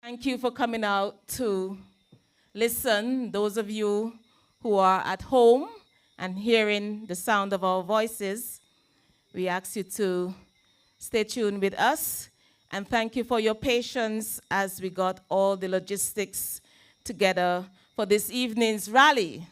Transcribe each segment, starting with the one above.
Thank you for coming out to listen. Those of you who are at home and hearing the sound of our voices, we ask you to stay tuned with us. And thank you for your patience as we got all the logistics together for this evening's rally.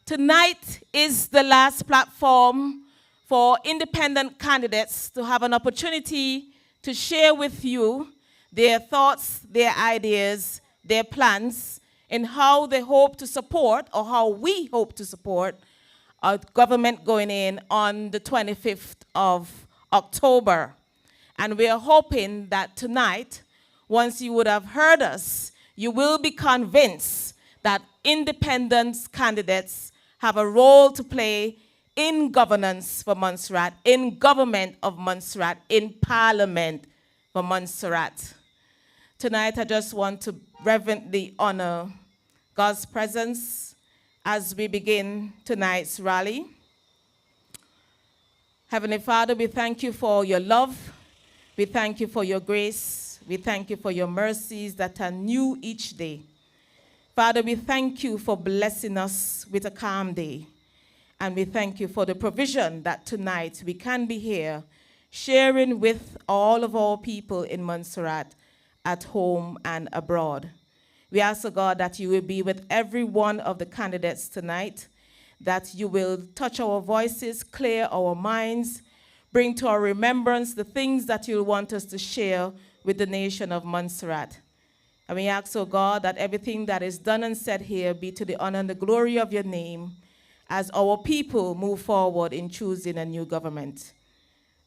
Tonight is the last platform for independent candidates to have an opportunity to share with you their thoughts, their ideas, their plans, and how they hope to support, or how we hope to support, our government going in on the 25th of October. And we are hoping that tonight, once you would have heard us, you will be convinced that independent candidates have a role to play in governance for Montserrat, in government of Montserrat, in parliament for Montserrat. Tonight, I just want to reverently honor God's presence as we begin tonight's rally. Heavenly Father, we thank you for your love. We thank you for your grace. We thank you for your mercies that are new each day. Father, we thank you for blessing us with a calm day. And we thank you for the provision that tonight we can be here sharing with all of our people in Montserrat at home and abroad. We ask, God, that you will be with every one of the candidates tonight, that you will touch our voices, clear our minds, bring to our remembrance the things that you want us to share with the nation of Montserrat. And we ask, oh God, that everything that is done and said here be to the honor and the glory of your name as our people move forward in choosing a new government.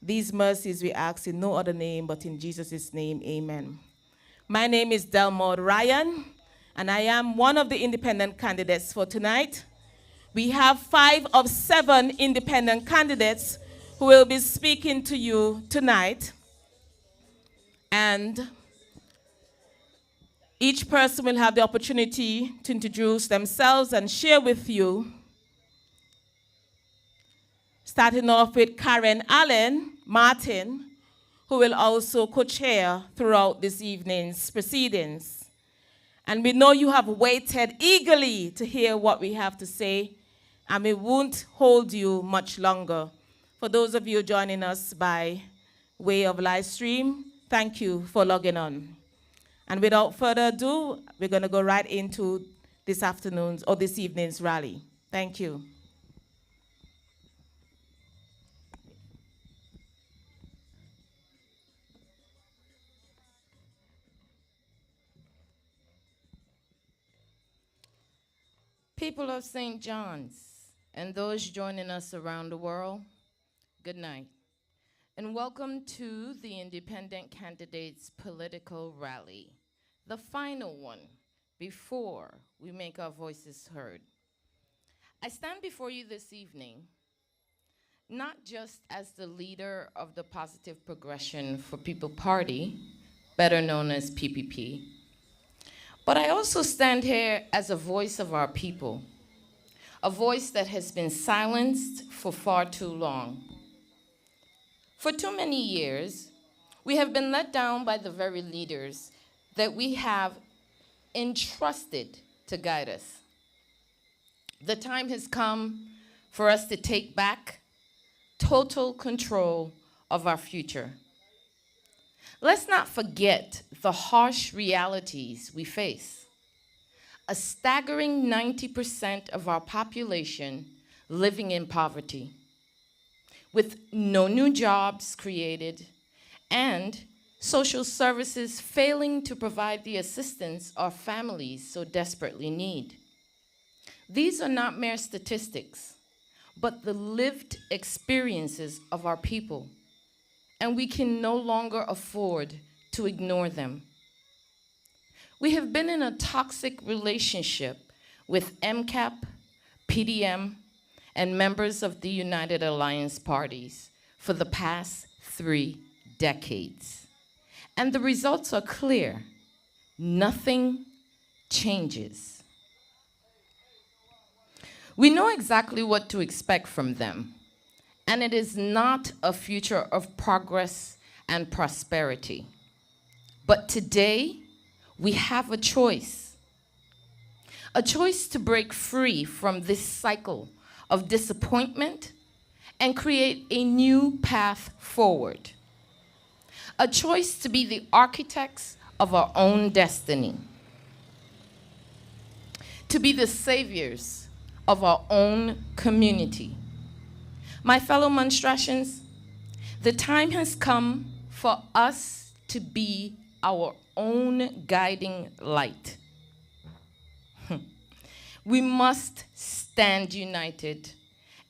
These mercies we ask in no other name but in Jesus' name, amen. My name is Delmore Ryan, and I am one of the independent candidates for tonight. We have 5 of 7 independent candidates who will be speaking to you tonight. And each person will have the opportunity to introduce themselves and share with you. Starting off with Karen Allen Martin, who will also co-chair throughout this evening's proceedings. And we know you have waited eagerly to hear what we have to say, and we won't hold you much longer. For those of you joining us by way of live stream, thank you for logging on. And without further ado, we're going to go right into this afternoon's or this evening's rally. Thank you. People of St. John's and those joining us around the world, good night. And welcome to the Independent Candidates Political Rally, the final one before we make our voices heard. I stand before you this evening not just as the leader of the Positive Progression for People Party, better known as PPP, but I also stand here as a voice of our people, a voice that has been silenced for far too long. For too many years, we have been let down by the very leaders that we have entrusted to guide us. The time has come for us to take back total control of our future. Let's not forget the harsh realities we face. A staggering 90% of our population living in poverty, with no new jobs created, and social services failing to provide the assistance our families so desperately need. These are not mere statistics, but the lived experiences of our people, and we can no longer afford to ignore them. We have been in a toxic relationship with MCAP, PDM, and members of the United Alliance parties for the past 3 decades. And the results are clear. Nothing changes. We know exactly what to expect from them, and it is not a future of progress and prosperity. But today, we have a choice. A choice to break free from this cycle of disappointment and create a new path forward. A choice to be the architects of our own destiny. To be the saviors of our own community. My fellow monstrations, the time has come for us to be our own guiding light. We must stand united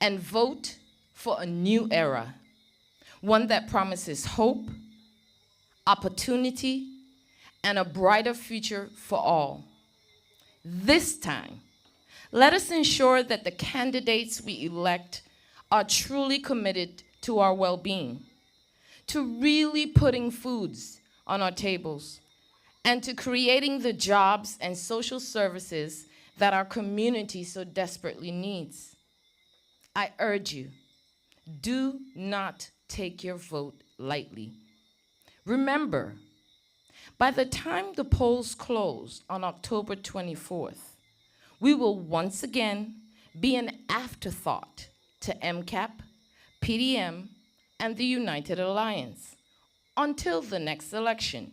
and vote for a new era, one that promises hope, opportunity, and a brighter future for all. This time, let us ensure that the candidates we elect are truly committed to our well-being, to really putting foods on our tables, and to creating the jobs and social services that our community so desperately needs. I urge you, do not take your vote lightly. Remember, by the time the polls close on October 24th, we will once again be an afterthought to MCAP, PDM, and the United Alliance until the next election.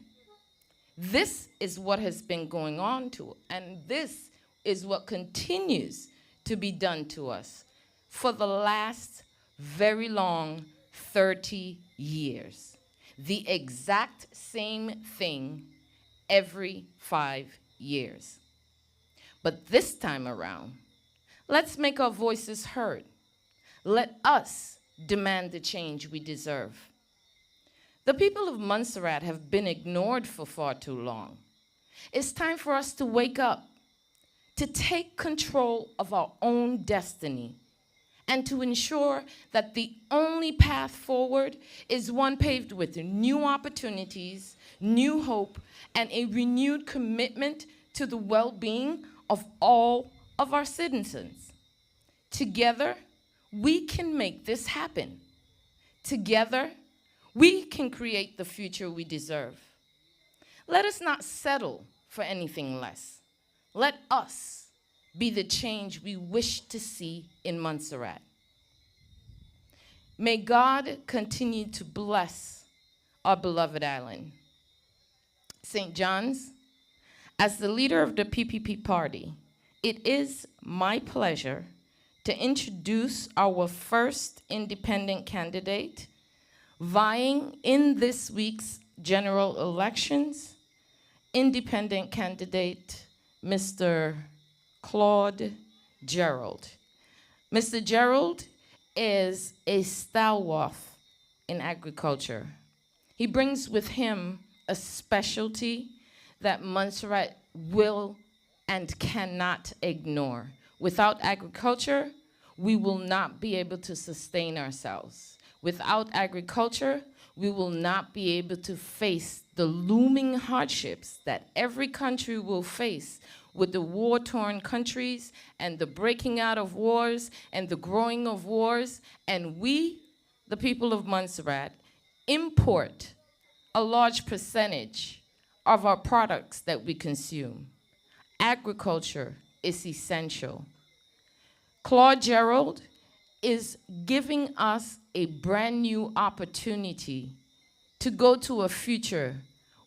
This is what has been going on and this is what continues to be done to us for the last very long 30 years. The exact same thing every 5 years. But this time around, let's make our voices heard. Let us demand the change we deserve. The people of Montserrat have been ignored for far too long. It's time for us to wake up, to take control of our own destiny, and to ensure that the only path forward is one paved with new opportunities, new hope, and a renewed commitment to the well-being of all of our citizens. Together, we can make this happen. Together, we can create the future we deserve. Let us not settle for anything less. Let us be the change we wish to see in Montserrat. May God continue to bless our beloved island. St. John's, as the leader of the PPP party, it is my pleasure to introduce our first independent candidate vying in this week's general elections, independent candidate Mr. Claude Gerald. Mr. Gerald is a stalwart in agriculture. He brings with him a specialty that Montserrat will and cannot ignore. Without agriculture, we will not be able to sustain ourselves. Without agriculture, we will not be able to face the looming hardships that every country will face with the war-torn countries and the breaking out of wars and the growing of wars. And we, the people of Montserrat, import a large percentage of our products that we consume. Agriculture is essential. Claude Gerald is giving us a brand new opportunity to go to a future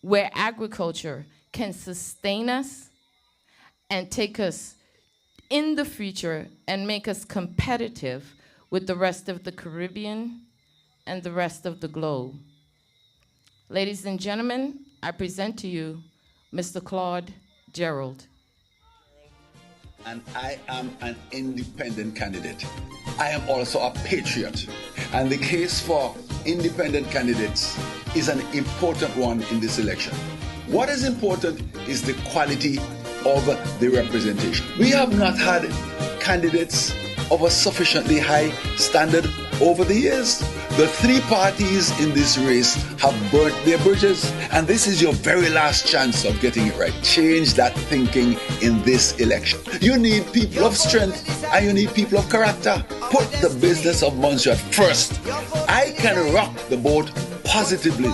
where agriculture can sustain us and take us in the future and make us competitive with the rest of the Caribbean and the rest of the globe. Ladies and gentlemen, I present to you Mr. Claude Gerald. And I am an independent candidate. I am also a patriot. And the case for independent candidates is an important one in this election. What is important is the quality of the representation. We have not had candidates of a sufficiently high standard over the years. The three parties in this race have burnt their bridges, and this is your very last chance of getting it right. Change that thinking in this election. You need people of strength and you need people of character. Put the business of Montserrat first. I can rock the boat positively.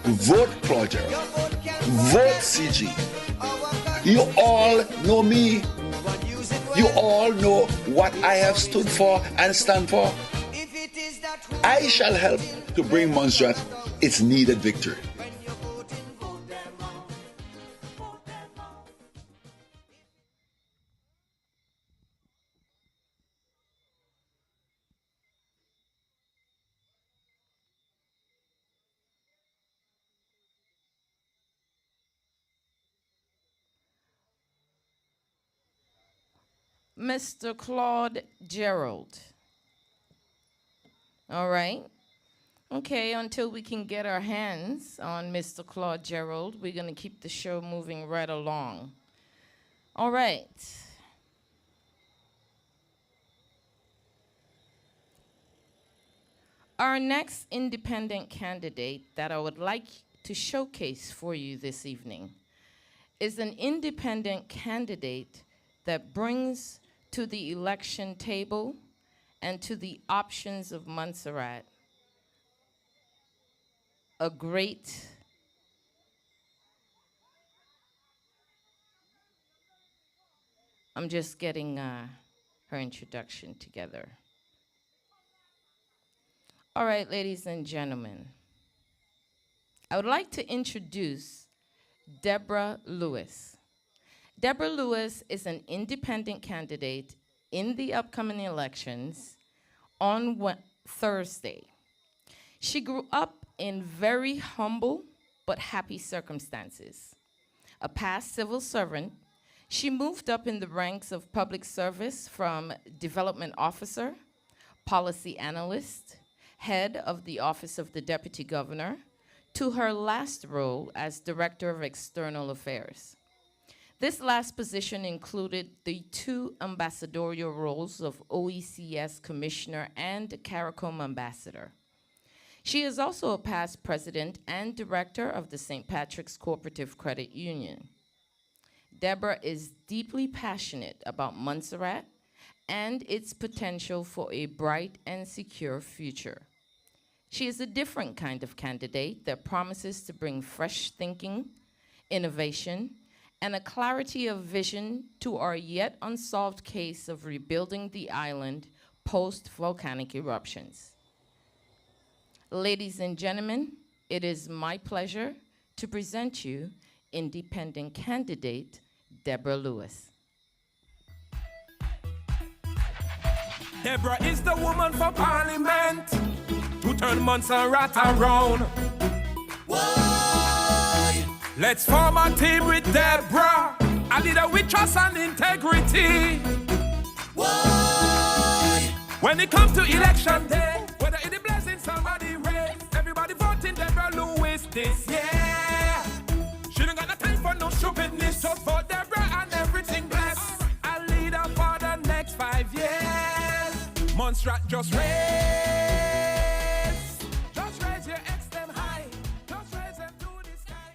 Vote Claude Gerald. Vote CG. You all know me. You all know what I have stood for and stand for. I shall help to bring Montserrat its needed victory. Mr. Claude Gerald. All right. Okay, until we can get our hands on Mr. Claude Gerald, we're going to keep the show moving right along. All right. Our next independent candidate that I would like to showcase for you this evening is an independent candidate that brings to the election table and to the options of Montserrat a great I'm just getting her introduction together. All right, ladies and gentlemen, I would like to introduce Deborah Lewis. Deborah Lewis is an independent candidate in the upcoming elections on Thursday. She grew up in very humble but happy circumstances. A past civil servant, she moved up in the ranks of public service from development officer, policy analyst, head of the Office of the Deputy Governor, to her last role as Director of External Affairs. This last position included the 2 ambassadorial roles of OECS Commissioner and CARICOM Ambassador. She is also a past president and director of the St. Patrick's Cooperative Credit Union. Deborah is deeply passionate about Montserrat and its potential for a bright and secure future. She is a different kind of candidate that promises to bring fresh thinking, innovation, and a clarity of vision to our yet unsolved case of rebuilding the island post-volcanic eruptions. Ladies and gentlemen, it is my pleasure to present you independent candidate Deborah Lewis. Deborah is the woman for parliament who turned Montserrat around. Why? Let's form a team with Deborah, a leader with trust and integrity. Why? When it comes to election day, whether it is blessing somebody race, everybody voting Deborah Lewis this year. She don't got no time for no stupidness, just for Deborah and everything blessed. A leader for the next 5 years. Montserrat just raise your ex them high, just raise them to the sky.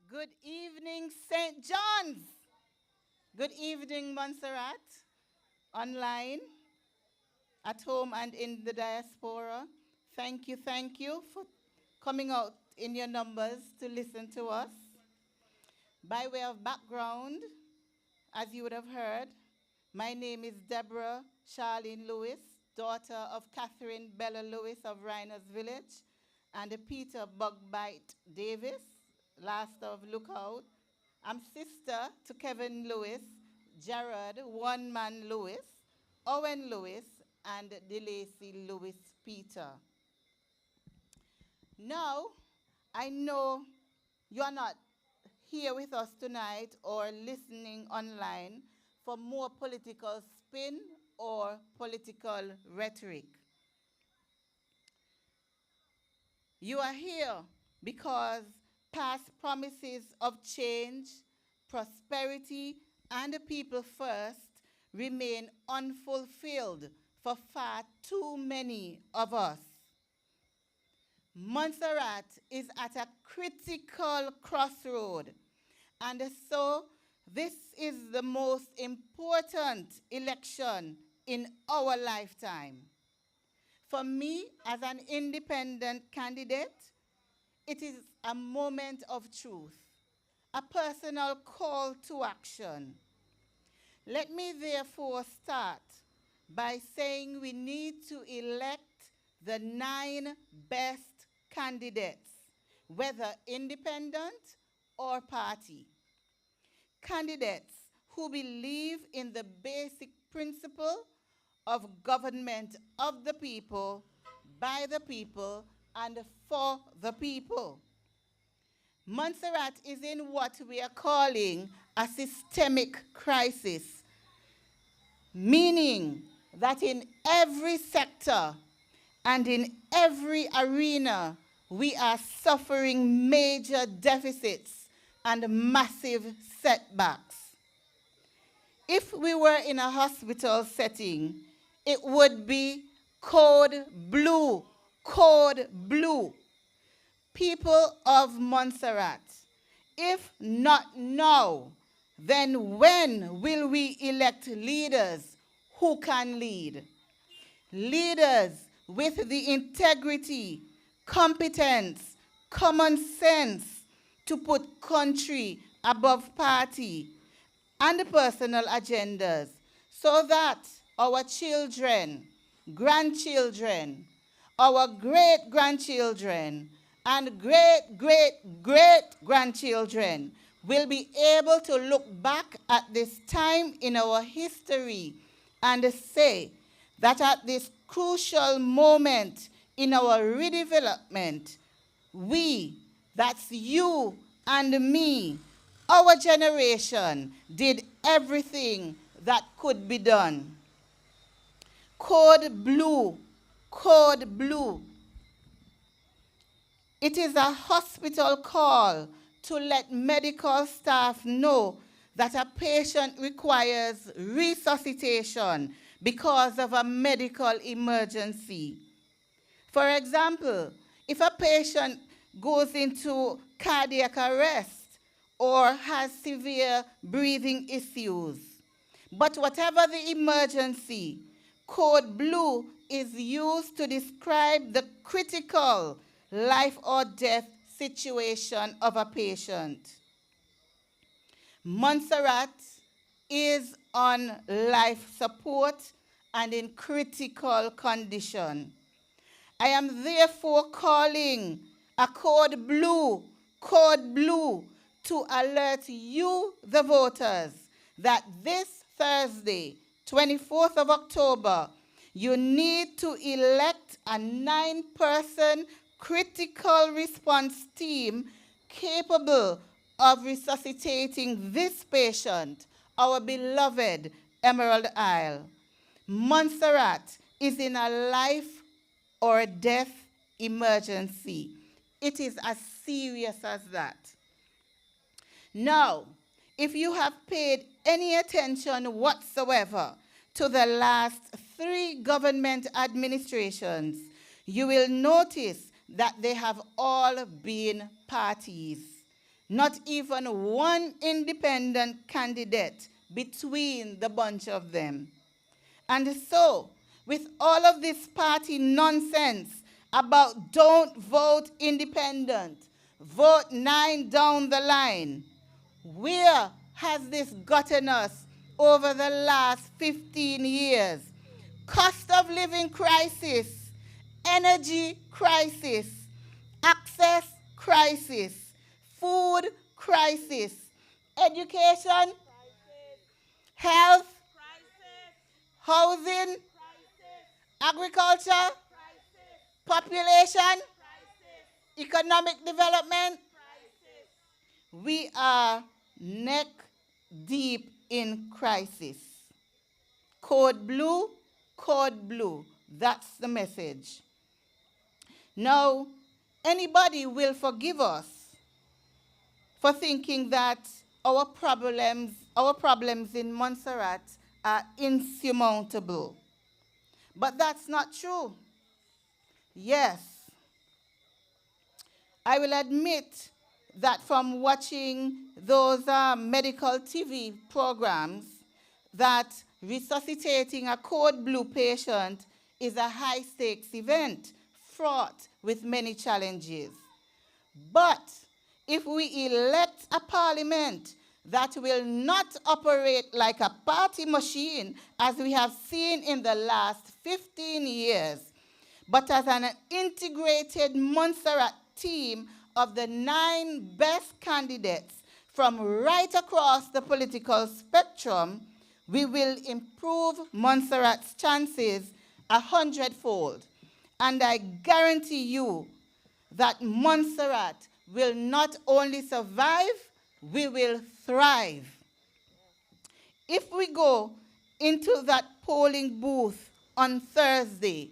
Good evening, St. John's. Good evening, Montserrat. Online, at home, and in the diaspora. Thank you for coming out in your numbers to listen to us. By way of background, as you would have heard, my name is Deborah Charlene Lewis, daughter of Catherine Bella Lewis of Reiner's Village and Peter Bugbite Davis, last of Lookout. I'm sister to Kevin Lewis, Gerald One Man Lewis, Owen Lewis, and DeLacy Lewis Peter. Now, I know you're not here with us tonight or listening online for more political spin or political rhetoric. You are here because past promises of change, prosperity, and the people first remain unfulfilled for far too many of us. Montserrat is at a critical crossroad, and so this is the most important election in our lifetime. For me, as an independent candidate, it is a moment of truth, a personal call to action. Let me therefore start by saying we need to elect the 9 best candidates, whether independent or party. Candidates who believe in the basic principle of government of the people, by the people, and for the people. Montserrat is in what we are calling a systemic crisis, meaning that in every sector and in every arena, we are suffering major deficits and massive setbacks. If we were in a hospital setting, it would be code blue, code blue. People of Montserrat, if not now, then when will we elect leaders who can lead? Leaders with the integrity, competence, common sense to put country above party and personal agendas, so that our children, grandchildren, our great-grandchildren, and great-great-great-grandchildren will be able to look back at this time in our history and say that at this crucial moment in our redevelopment, we, that's you and me, our generation, did everything that could be done. Code blue, code blue. It is a hospital call to let medical staff know that a patient requires resuscitation because of a medical emergency. For example, if a patient goes into cardiac arrest or has severe breathing issues, but whatever the emergency, code blue is used to describe the critical life or death situation of a patient. Montserrat is on life support and in critical condition. I am therefore calling a code blue, to alert you, the voters, that this Thursday, 24th of October, you need to elect a 9-person critical response team capable of resuscitating this patient, our beloved Emerald Isle. Montserrat is in a life or death emergency. It is as serious as that. Now, if you have paid any attention whatsoever to the last 3 government administrations, you will notice that they have all been parties. Not even one independent candidate between the bunch of them. And so, with all of this party nonsense about don't vote independent, vote 9 down the line, where has this gotten us over the last 15 years? Cost of living crisis, energy crisis, access crisis, food crisis, education, crisis. Health, crisis. Housing, crisis. Agriculture, crisis. Population, crisis. Economic development. Crisis. We are neck deep in crisis. Code blue, that's the message. Now, anybody will forgive us for thinking that our problems in Montserrat are insurmountable. But that's not true. Yes, I will admit that from watching those medical TV programs, that resuscitating a code blue patient is a high-stakes event fraught with many challenges. But if we elect a parliament that will not operate like a party machine, as we have seen in the last 15 years, but as an integrated Montserrat team of the 9 best candidates from right across the political spectrum, we will improve Montserrat's chances 100-fold. And I guarantee you that Montserrat will not only survive, we will thrive. If we go into that polling booth on Thursday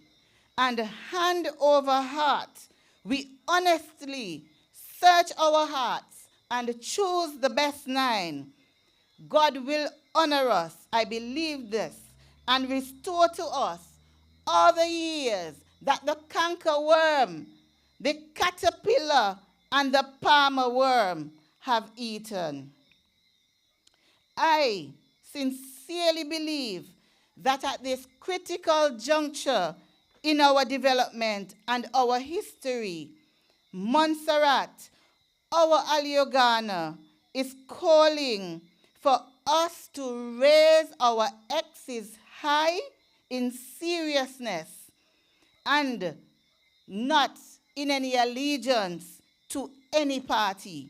and hand over heart, we honestly search our hearts and choose the best 9, God will honor us, I believe this, and restore to us all the years that the cankerworm, the caterpillar, and the palmer worm have eaten. I sincerely believe that at this critical juncture in our development and our history, Montserrat, our Aliogana, is calling for us to raise our X's high in seriousness and not in any allegiance to any party.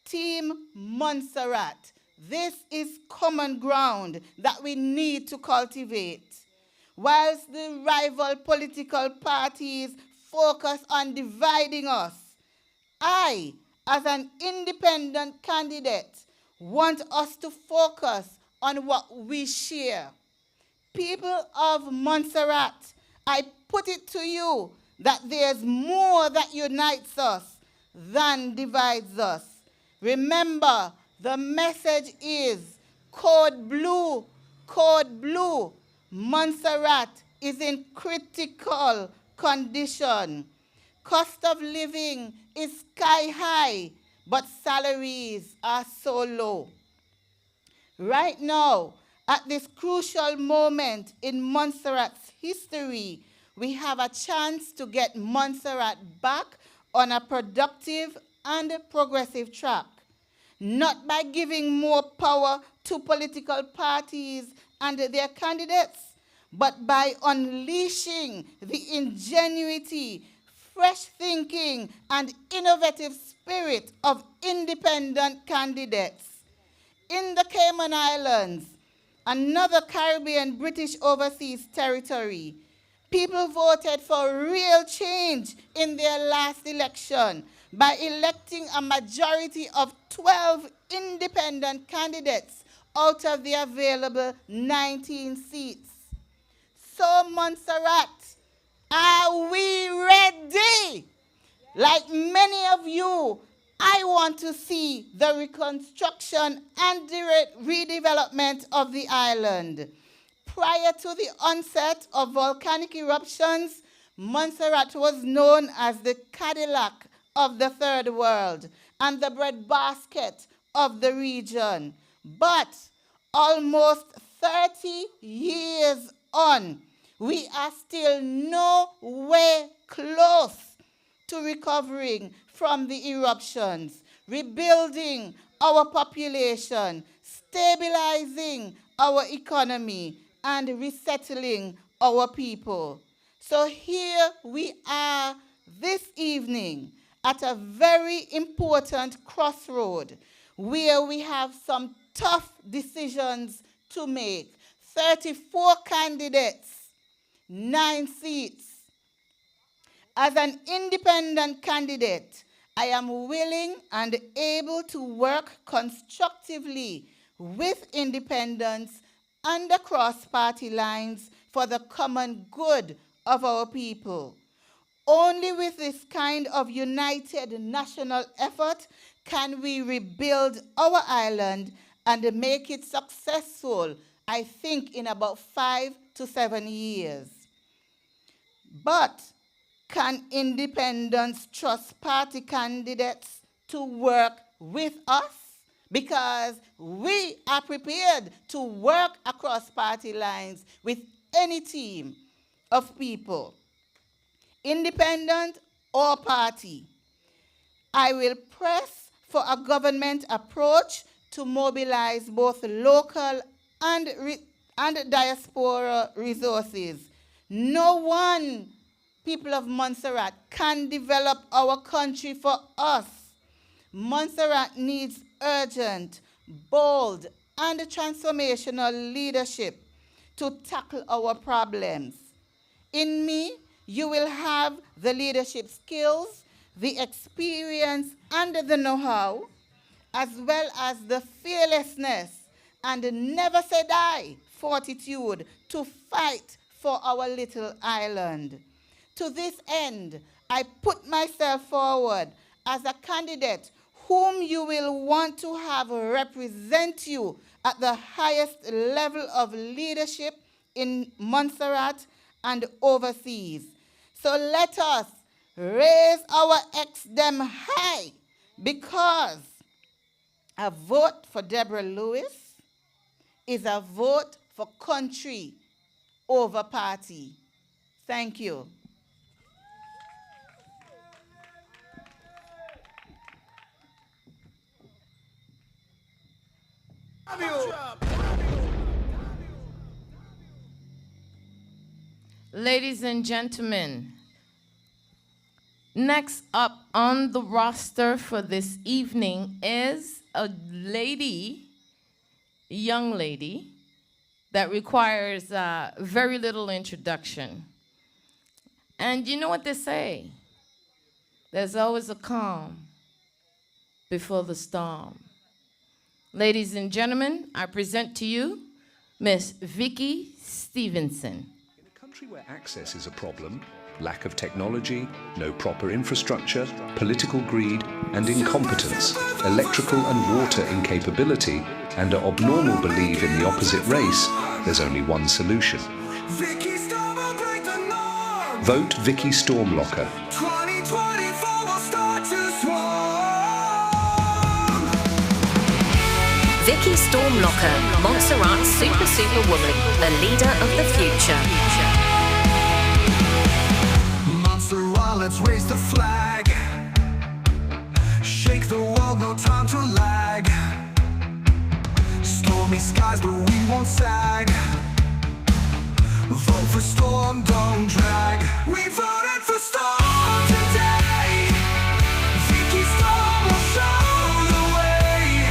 Team Montserrat, this is common ground that we need to cultivate. Whilst the rival political parties focus on dividing us, I, as an independent candidate, want us to focus on what we share. People of Montserrat, I put it to you that there's more that unites us than divides us. Remember, the message is code blue, code blue. Montserrat is in critical condition. Cost of living is sky high, but salaries are so low. Right now, at this crucial moment in Montserrat's history, we have a chance to get Montserrat back on a productive and progressive track. Not by giving more power to political parties and their candidates, but by unleashing the ingenuity, fresh thinking, and innovative spirit of independent candidates. In the Cayman Islands, another Caribbean British overseas territory, people voted for real change in their last election by electing a majority of 12 independent candidates out of the available 19 seats. So, Montserrat, are we ready? Like many of you, I want to see the reconstruction and the redevelopment of the island. Prior to the onset of volcanic eruptions, Montserrat was known as the Cadillac of the Third World and the breadbasket of the region. But almost 30 years on, we are still nowhere close to recovering from the eruptions, rebuilding our population, stabilizing our economy, and resettling our people. So here we are this evening at a very important crossroad where we have some tough decisions to make. 34 candidates, 9 seats. As an independent candidate, I am willing and able to work constructively with independents and across party lines for the common good of our people. Only with this kind of united national effort can we rebuild our island and make it successful, I think, in about 5 to 7 years. But can independents trust party candidates to work with us? Because we are prepared to work across party lines with any team. of people, independent or party. I will press for a government approach to mobilize both local and diaspora resources. No one, people of Montserrat, can develop our country for us. Montserrat needs urgent, bold, and transformational leadership to tackle our problems. In me, you will have the leadership skills, the experience, and the know-how, as well as the fearlessness and the never say die fortitude to fight for our little island. To this end, I put myself forward as a candidate whom you will want to have represent you at the highest level of leadership in Montserrat and overseas. So let us raise our them high, because a vote for Deborah Lewis is a vote for country over party. Thank you. Ladies and gentlemen, next up on the roster for this evening is a young lady, that requires very little introduction. And you know what they say? There's always a calm before the storm. Ladies and gentlemen, I present to you Miss Vicky Stevenson. In a country where access is a problem, lack of technology, no proper infrastructure, political greed and incompetence, electrical and water incapability, and an abnormal belief in the opposite race, there's only one solution. Vote Vicky Stormlocker. 2024 will start to swarm. Vicky Stormlocker, Montserrat's superwoman, a leader of the future. Montserrat, let's raise the flag. Shake the world, no time to lag. Stormy skies, but we won't sag. Vote for storm, don't drag. We voted for storm today. Vicky Storm will show the way.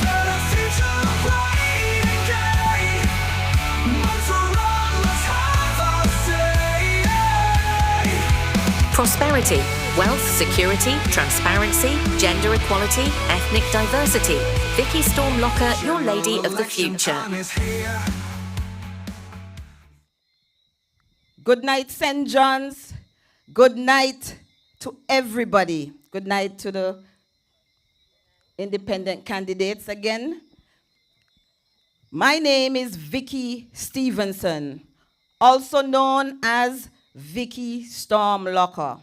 Better future, bright and gay. Montserrat, let's have our say. Prosperity, wealth, security, transparency, gender equality, ethnic diversity. Vicky Stormlocker, your lady of the future. Good night, St. John's. Good night to everybody. Good night to the independent candidates again. My name is Vicky Stevenson, also known as Vicky Stormlocker,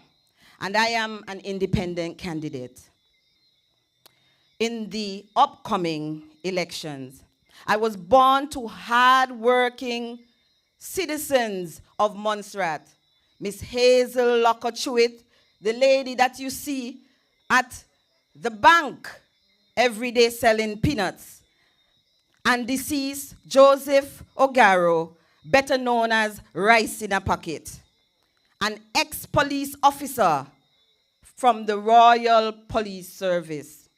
and I am an independent candidate. In the upcoming elections, I was born to hard-working citizens of Montserrat. Miss Hazel Locker Chewit, the lady that you see at the bank every day selling peanuts, and deceased Joseph Ogaro, better known as Rice in a Pocket, an ex-police officer from the Royal Police Service.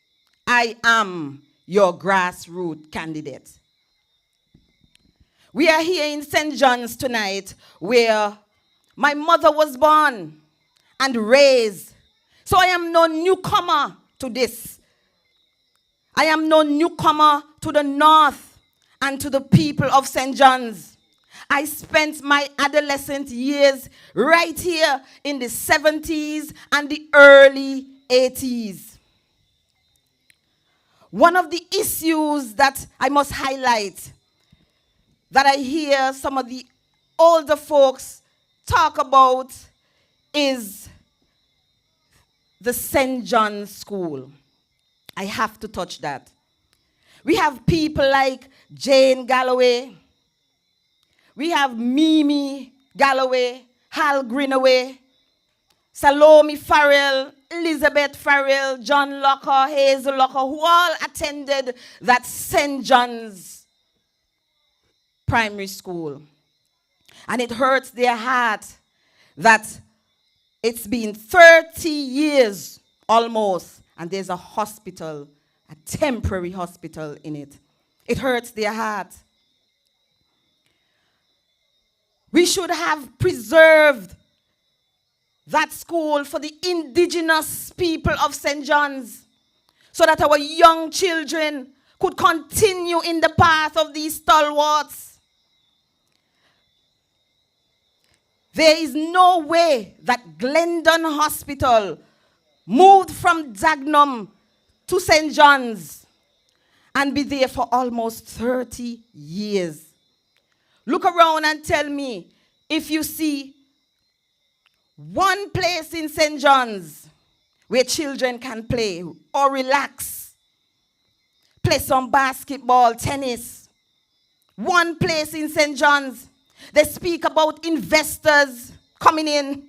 I am your grassroots candidate. We are here in St. John's tonight, where my mother was born and raised. So I am no newcomer to this. I am no newcomer to the north and to the people of St. John's. I spent my adolescent years right here in the 70s and the early 80s. One of the issues that I must highlight, that I hear some of the older folks talk about, is the St. John's School. I have to touch that. We have people like Jane Galloway. We have Mimi Galloway, Hal Greenaway, Salome Farrell, Elizabeth Farrell, John Locker, Hazel Locker, who all attended that St. John's primary school. And it hurts their heart that it's been 30 years almost, and there's a hospital, a temporary hospital in it. It hurts their heart. We should have preserved that school for the indigenous people of St. John's so that our young children could continue in the path of these stalwarts. There is no way that Glendon Hospital moved from Dagenham to St. John's and be there for almost 30 years. Look around and tell me if you see one place in St. John's where children can play or relax, play some basketball, tennis. One place in St. John's. They speak about investors coming in.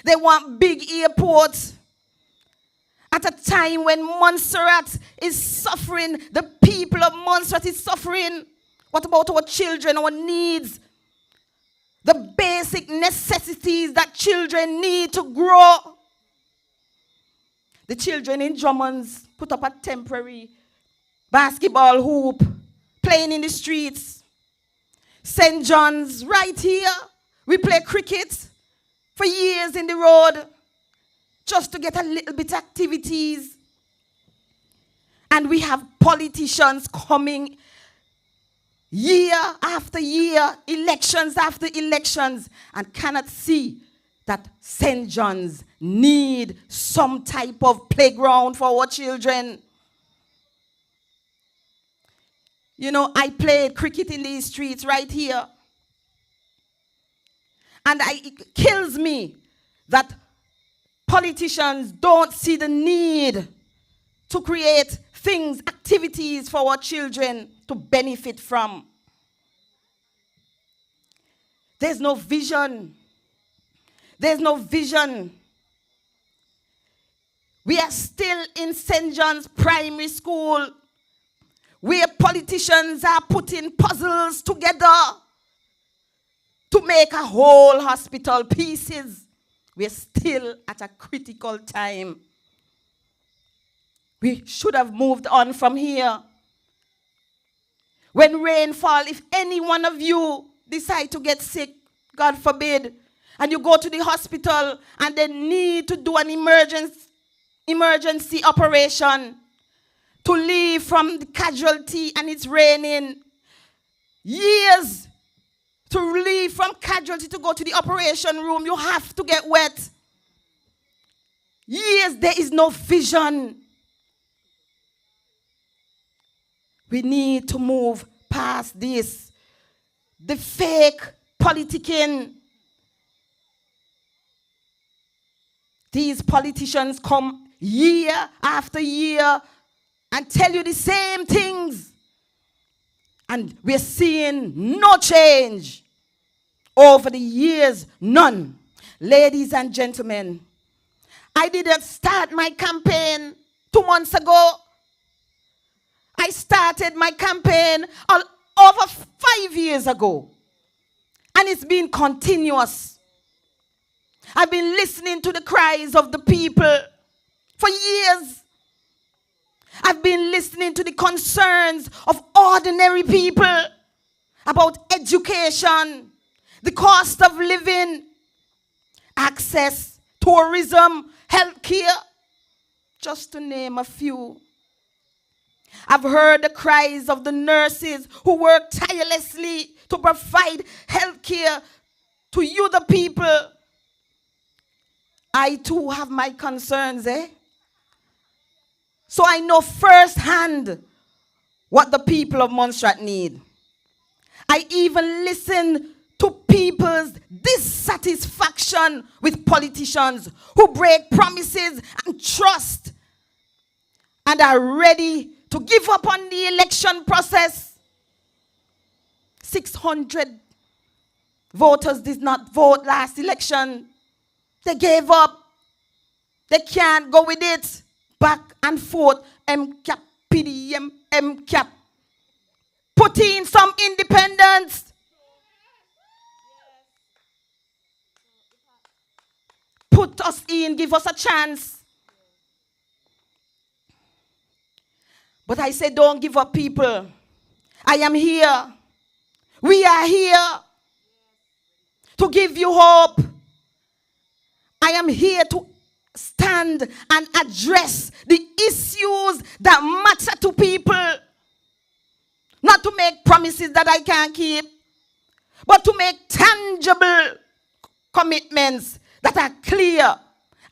They want big airports. At a time when Montserrat is suffering, the people of Montserrat is suffering. What about our children, our needs? The basic necessities that children need to grow. The children in Drummond's put up a temporary basketball hoop, playing in the streets. St. John's, right here, we play cricket for years in the road, just to get a little bit activities. And we have politicians coming year after year, elections after elections, and cannot see that St. John's need some type of playground for our children. You know, I played cricket in these streets right here. And it kills me that politicians don't see the need to create things, activities for our children to benefit from. There's no vision. There's no vision. We are still in St. John's Primary School, where politicians are putting puzzles together to make a whole hospital pieces. We're still at a critical time. We should have moved on from here. When rain falls, if any one of you decide to get sick, God forbid, and you go to the hospital and they need to do an emergency operation to leave from the casualty and it's raining, years to leave from casualty to go to the operation room, you have to get wet. Years, there is no vision. We need to move past this. The fake politicking. These politicians come year after year and tell you the same things. And we're seeing no change. Over the years, none. Ladies and gentlemen, I didn't start my campaign 2 months ago. I started my campaign over 5 years ago. And it's been continuous. I've been listening to the cries of the people for years. I've been listening to the concerns of ordinary people about education, the cost of living, access, tourism, healthcare, just to name a few. I've heard the cries of the nurses who work tirelessly to provide healthcare to you, the people. I too have my concerns, So I know firsthand what the people of Montserrat need. I even listen to people's dissatisfaction with politicians who break promises and trust and are ready to give up on the election process. 600 Voters did not vote last election. They gave up. They can't go with it. Back and forth. MCAP, PDM, MCAP. Put in some independence. Put us in, give us a chance. But I say, don't give up, people. I am here. We are here to give you hope. I am here to stand and address the issues that matter to people. Not to make promises that I can't keep, but to make tangible commitments that are clear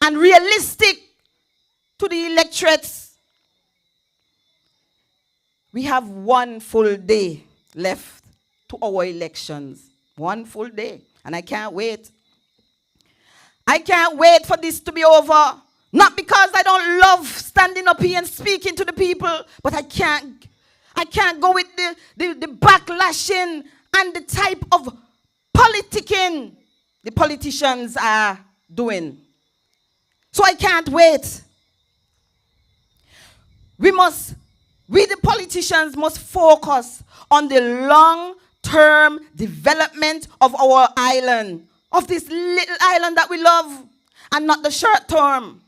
and realistic to the electorates. We have one full day left to our elections. One full day. And I can't wait. I can't wait for this to be over. Not because I don't love standing up here and speaking to the people, but I can't go with the backlashing and the type of politicking the politicians are doing. So I can't wait. We the politicians must focus on the long-term development of our island, of this little island that we love, and not the short term.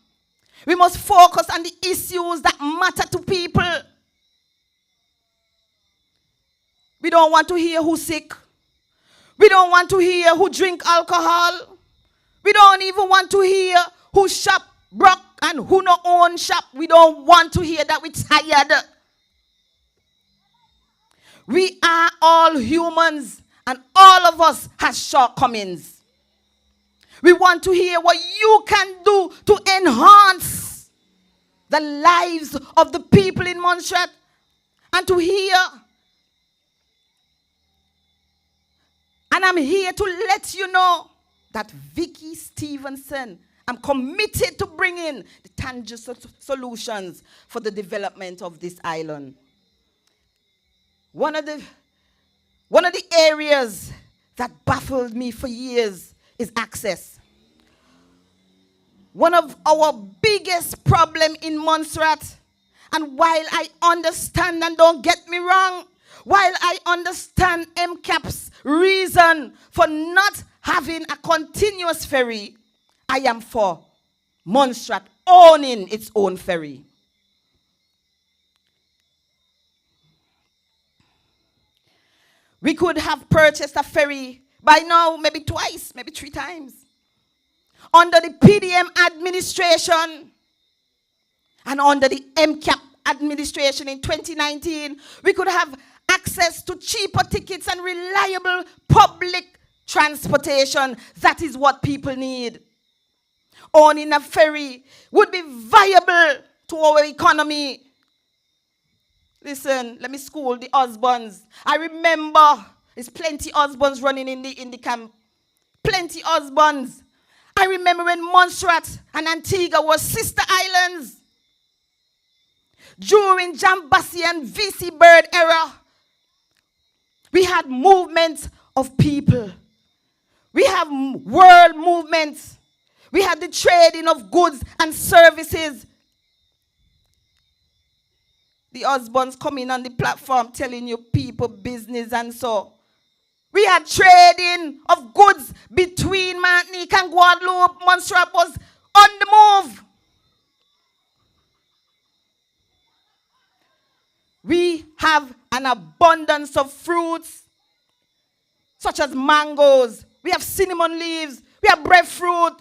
We must focus on the issues that matter to people. We don't want to hear who's sick. We don't want to hear who drink alcohol. We don't even want to hear who shop broke and who no own shop. We don't want to hear that. We're tired. We are all humans, and all of us have shortcomings. We want to hear what you can do to enhance the lives of the people in Montserrat, and to hear. And I'm here to let you know that Vicky Stevenson, I'm committed to bringing the tangible solutions for the development of this island. One of the areas that baffled me for years is access. One of our biggest problems in Montserrat, and while I understand, and don't get me wrong, while I understand MCAP's reason for not having a continuous ferry, I am for Montserrat owning its own ferry. We could have purchased a ferry by now, maybe twice, maybe 3 times. Under the PDM administration and under the MCAP administration in 2019, we could have access to cheaper tickets and reliable public transportation. That is what people need. Owning a ferry would be viable to our economy. Listen, let me school the husbands. I remember there's plenty husbands running in the camp. Plenty husbands. I remember when Montserrat and Antigua were sister islands. During Jambassi and VC Bird era, we had movements of people. We have world movements. We had the trading of goods and services. The husbands coming on the platform telling you people business and so. We had trading of goods between Martinique and Guadeloupe. Montserrat was on the move. We have an abundance of fruits, such as mangoes. We have cinnamon leaves. We have breadfruit.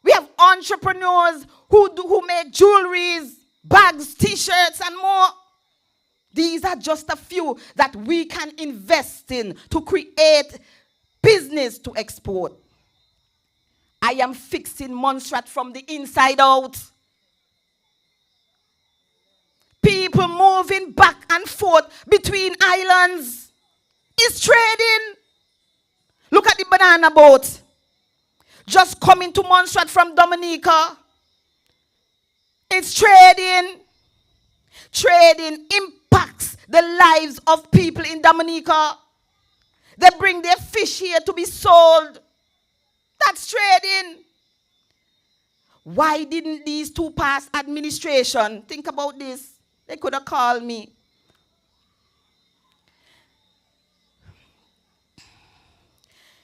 We have entrepreneurs who make jewelries, bags, t-shirts, and more. These are just a few that we can invest in to create business to export. I am fixing Montserrat from the inside out. People moving back and forth between islands. It's trading. Look at the banana boat. Just coming to Montserrat from Dominica. It's trading. Trading impacts the lives of people in Dominica. They bring their fish here to be sold. That's trading. Why didn't these two past administration think about this? They could have called me.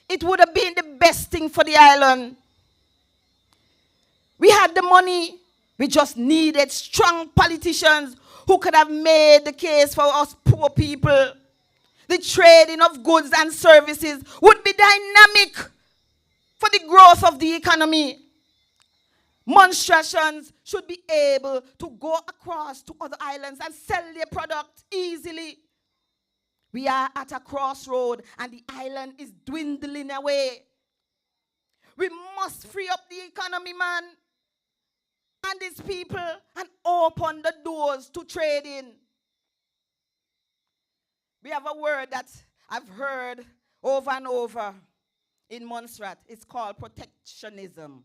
It would have been the best thing for the island. We had the money. We just needed strong politicians who could have made the case for us poor people. The trading of goods and services would be dynamic for the growth of the economy. Monstrations should be able to go across to other islands and sell their product easily. We are at a crossroad and the island is dwindling away. We must free up the economy, man, and its people and open the doors to trading. We have a word that I've heard over and over in Montserrat. It's called protectionism.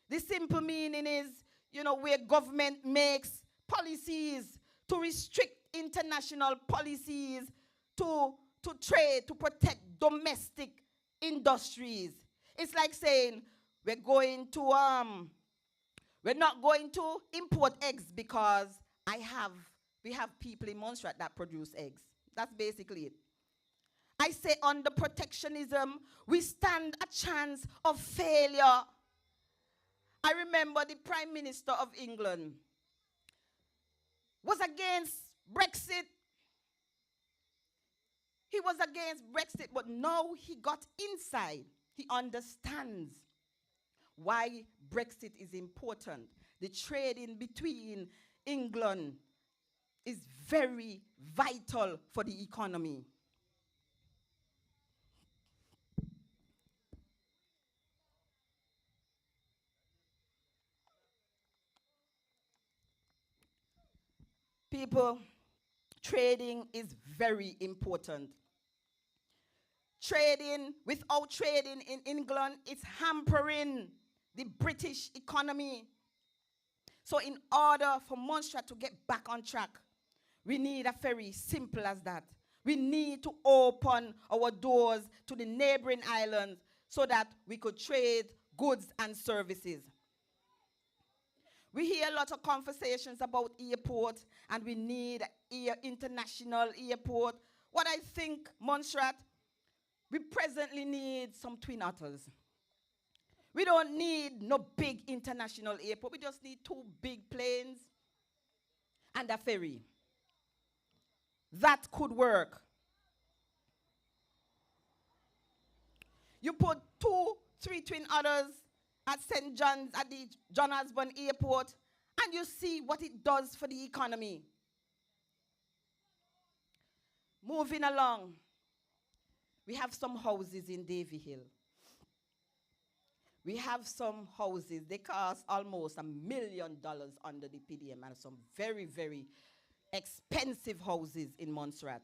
The simple meaning is, where government makes policies to restrict international policies to trade, to protect domestic industries. It's like saying we're not going to import eggs because we have people in Montserrat that produce eggs. That's basically it. I say under protectionism, we stand a chance of failure. I remember the Prime Minister of England was against Brexit. He was against Brexit, but now he got inside. He understands why Brexit is important. The trading between England is very vital for the economy. People, trading is very important. Without trading in England, it's hampering the British economy. So in order for Montserrat to get back on track, we need a ferry, simple as that. We need to open our doors to the neighboring islands so that we could trade goods and services. We hear a lot of conversations about airport, and we need an international airport. What I think, Montserrat, we presently need some twin otters. We don't need no big international airport. We just need 2 big planes and a ferry. That could work. You put 2, 3 twin otters at St. John's, at the John Osborne Airport, and you see what it does for the economy. Moving along, we have some houses in Davy Hill. We have some houses, they cost almost $1 million under the PDM, and some very, very expensive houses in Montserrat.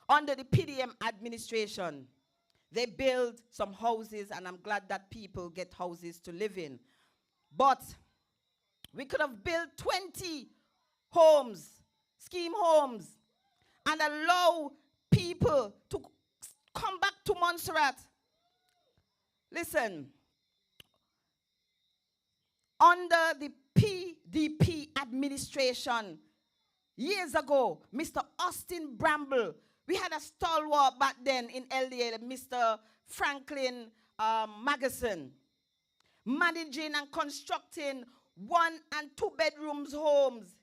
Under the PDM administration, they build some houses, and I'm glad that people get houses to live in. But we could have built 20 homes, scheme homes, and allow people to come back to Montserrat. Listen, under the PDP administration, years ago, Mr. Austin Bramble, we had a stalwart back then in LDA, Mr. Franklin Magasin, managing and constructing 1 and 2 bedrooms homes.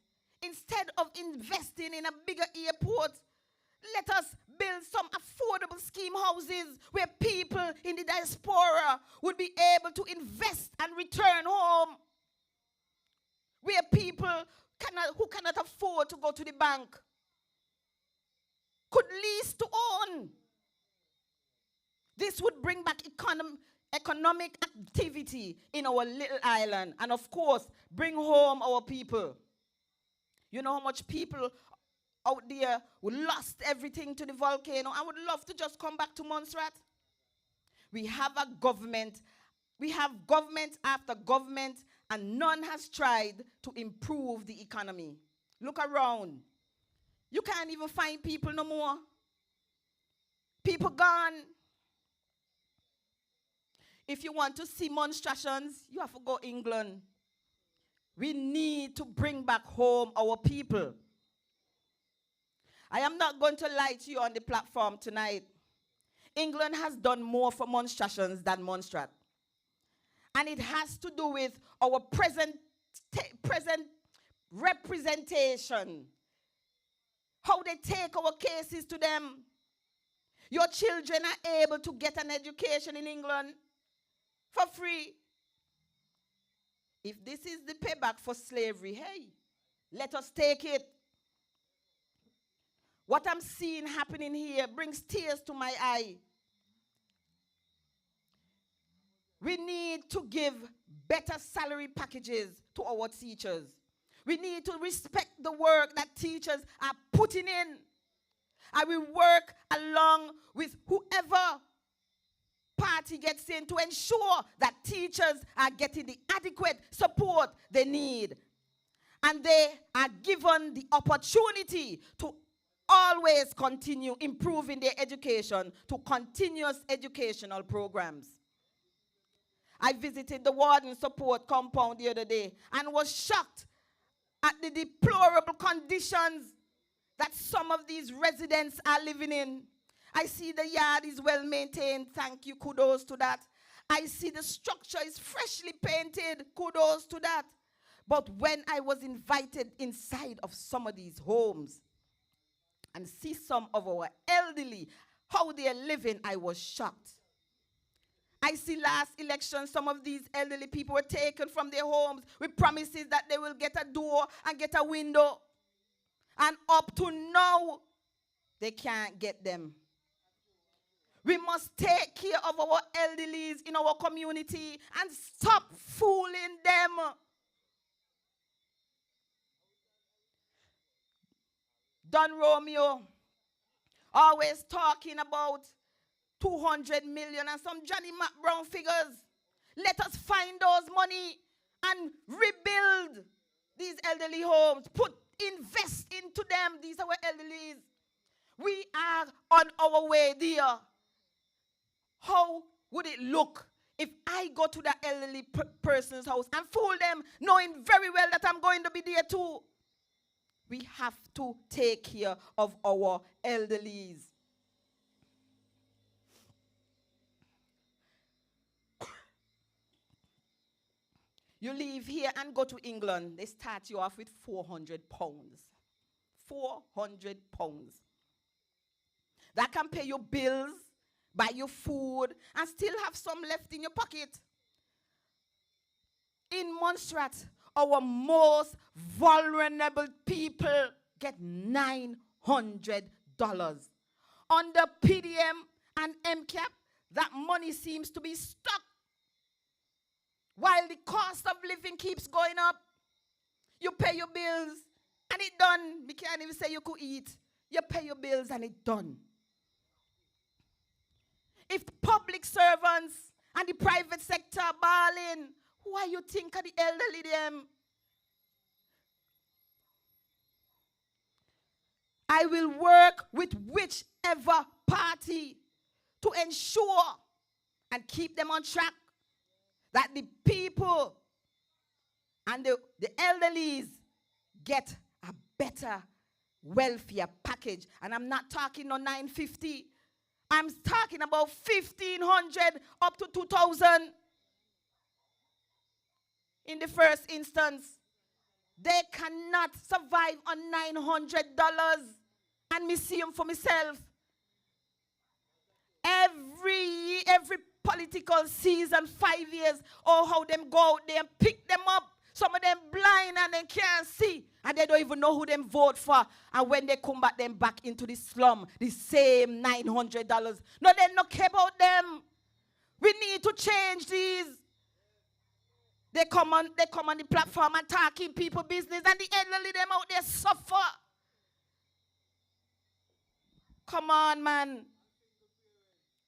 Instead of investing in a bigger airport, let us build some affordable scheme houses where people in the diaspora would be able to invest and return home. Where people who cannot afford to go to the bank could lease to own. This would bring back economic activity in our little island, and of course, bring home our people. You know how much people out there who lost everything to the volcano and would love to just come back to Montserrat? We have a government. We have government after government, and none has tried to improve the economy. Look around. You can't even find people no more. People gone. If you want to see monstrations, you have to go England. We need to bring back home our people. I am not going to lie to you on the platform tonight. England has done more for monstrations than Monstrat. And it has to do with our present representation. How they take our cases to them. Your children are able to get an education in England for free. If this is the payback for slavery, hey, let us take it. What I'm seeing happening here brings tears to my eye. We need to give better salary packages to our teachers. We need to respect the work that teachers are putting in. And we work along with whoever party gets in to ensure that teachers are getting the adequate support they need. And they are given the opportunity to always continue improving their education to continuous educational programs. I visited the warden support compound the other day and was shocked at the deplorable conditions that some of these residents are living in. I see the yard is well maintained. Thank you. Kudos to that. I see the structure is freshly painted. Kudos to that. But when I was invited inside of some of these homes and see some of our elderly, how they are living, I was shocked. I see last election, some of these elderly people were taken from their homes with promises that they will get a door and get a window. And up to now, they can't get them. We must take care of our elderlies in our community and stop fooling them. Don Romeo always talking about 200 million and some Johnny Mac Brown figures. Let us find those money and rebuild these elderly homes. Invest into them. These are our elderlies. We are on our way there. How would it look if I go to that elderly person's house and fool them, knowing very well that I'm going to be there too? We have to take care of our elderlies. You leave here and go to England, they start you off with 400 pounds. 400 pounds. That can pay your bills, buy your food, and still have some left in your pocket. In Montserrat, our most vulnerable people get $900. Under PDM and MCAP, that money seems to be stuck. While the cost of living keeps going up, you pay your bills and it's done. We can't even say you could eat. You pay your bills and it's done. If the public servants and the private sector are balling, why you think of the elderly them? I will work with whichever party to ensure and keep them on track that the people and the elderlies get a better, wealthier package. And I'm not talking no $950. I'm talking about $1,500 up to $2,000 in the first instance. They cannot survive on $900 and me see them for myself. Every political season, 5 years, oh, how them go out there and pick them up. Some of them blind and they can't see. And they don't even know who them vote for. And when they come back, them back into the slum, the same $900. No, they don't care about them. We need to change these. They come on the platform and talking people business, and the elderly them out there suffer. Come on, man.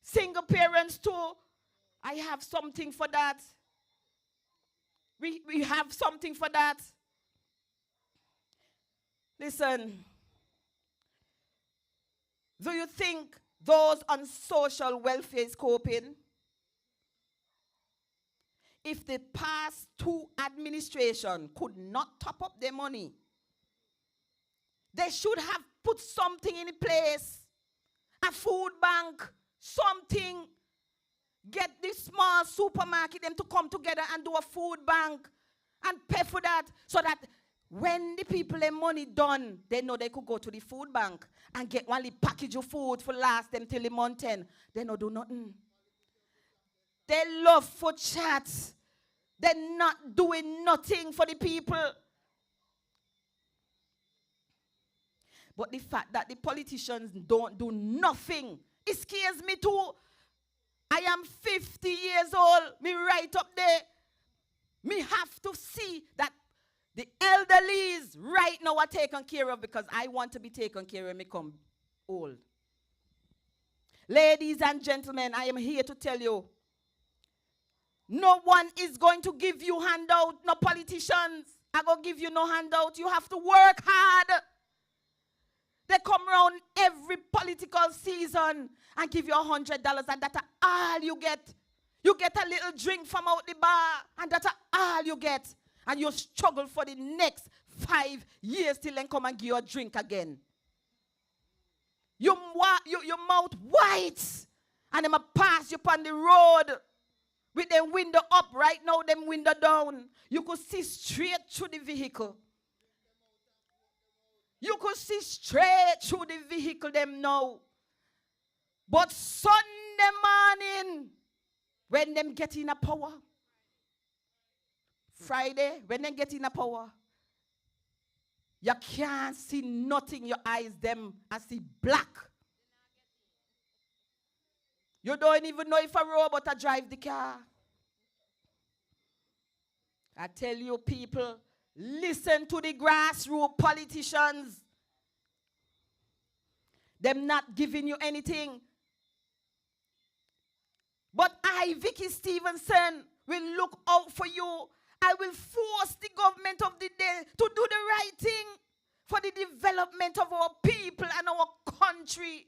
Single parents too. I have something for that. We have something for that. Listen. Do you think those on social welfare is coping. If the past 2 administrations could not top up their money, they should have put something in place. A food bank, something. Get this small supermarket them to come together and do a food bank and pay for that, so that when the people their money done, they know they could go to the food bank and get one package of food for last them till the month end. They no do nothing. They love for chats. They're not doing nothing for the people. But the fact that the politicians don't do nothing, it scares me too. I am 50 years old. Me right up there. Me have to see that the elderlies right now are taken care of, because I want to be taken care of when I become old. Ladies and gentlemen, I am here to tell you, no one is going to give you handout, no politicians are going to give you no handout. You have to work hard. They come around every political season and give you $100, and that's all you get. You get a little drink from out the bar, and that's all you get. And you struggle for the next 5 years till then come and give you a drink again. Your mouth white, and them a pass you upon the road with them window up. Right now, them window down. You could see straight through the vehicle. You could see straight through the vehicle them now. But Sunday morning, when them get in a power, Friday, when they get in a power, you can't see nothing. Your eyes them and see black. You don't even know if a robot drive the car. I tell you people, listen to the grassroots politicians. Them not giving you anything. But I, Vicky Stevenson, will look out for you. I will force the government of the day to do the right thing for the development of our people and our country.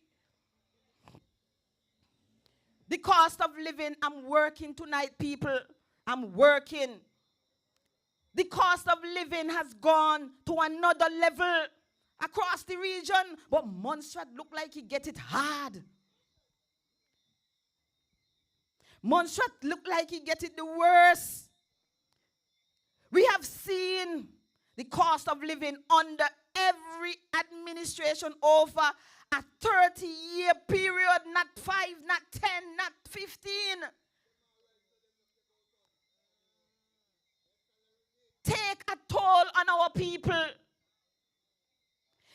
The cost of living, I'm working tonight, people. I'm working. The cost of living has gone to another level across the region, but Montserrat look like he get it hard. Montserrat look like he get it the worst. We have seen the cost of living under every administration over a 30-year period, not 5, not 10, not 15. Take a toll on our people.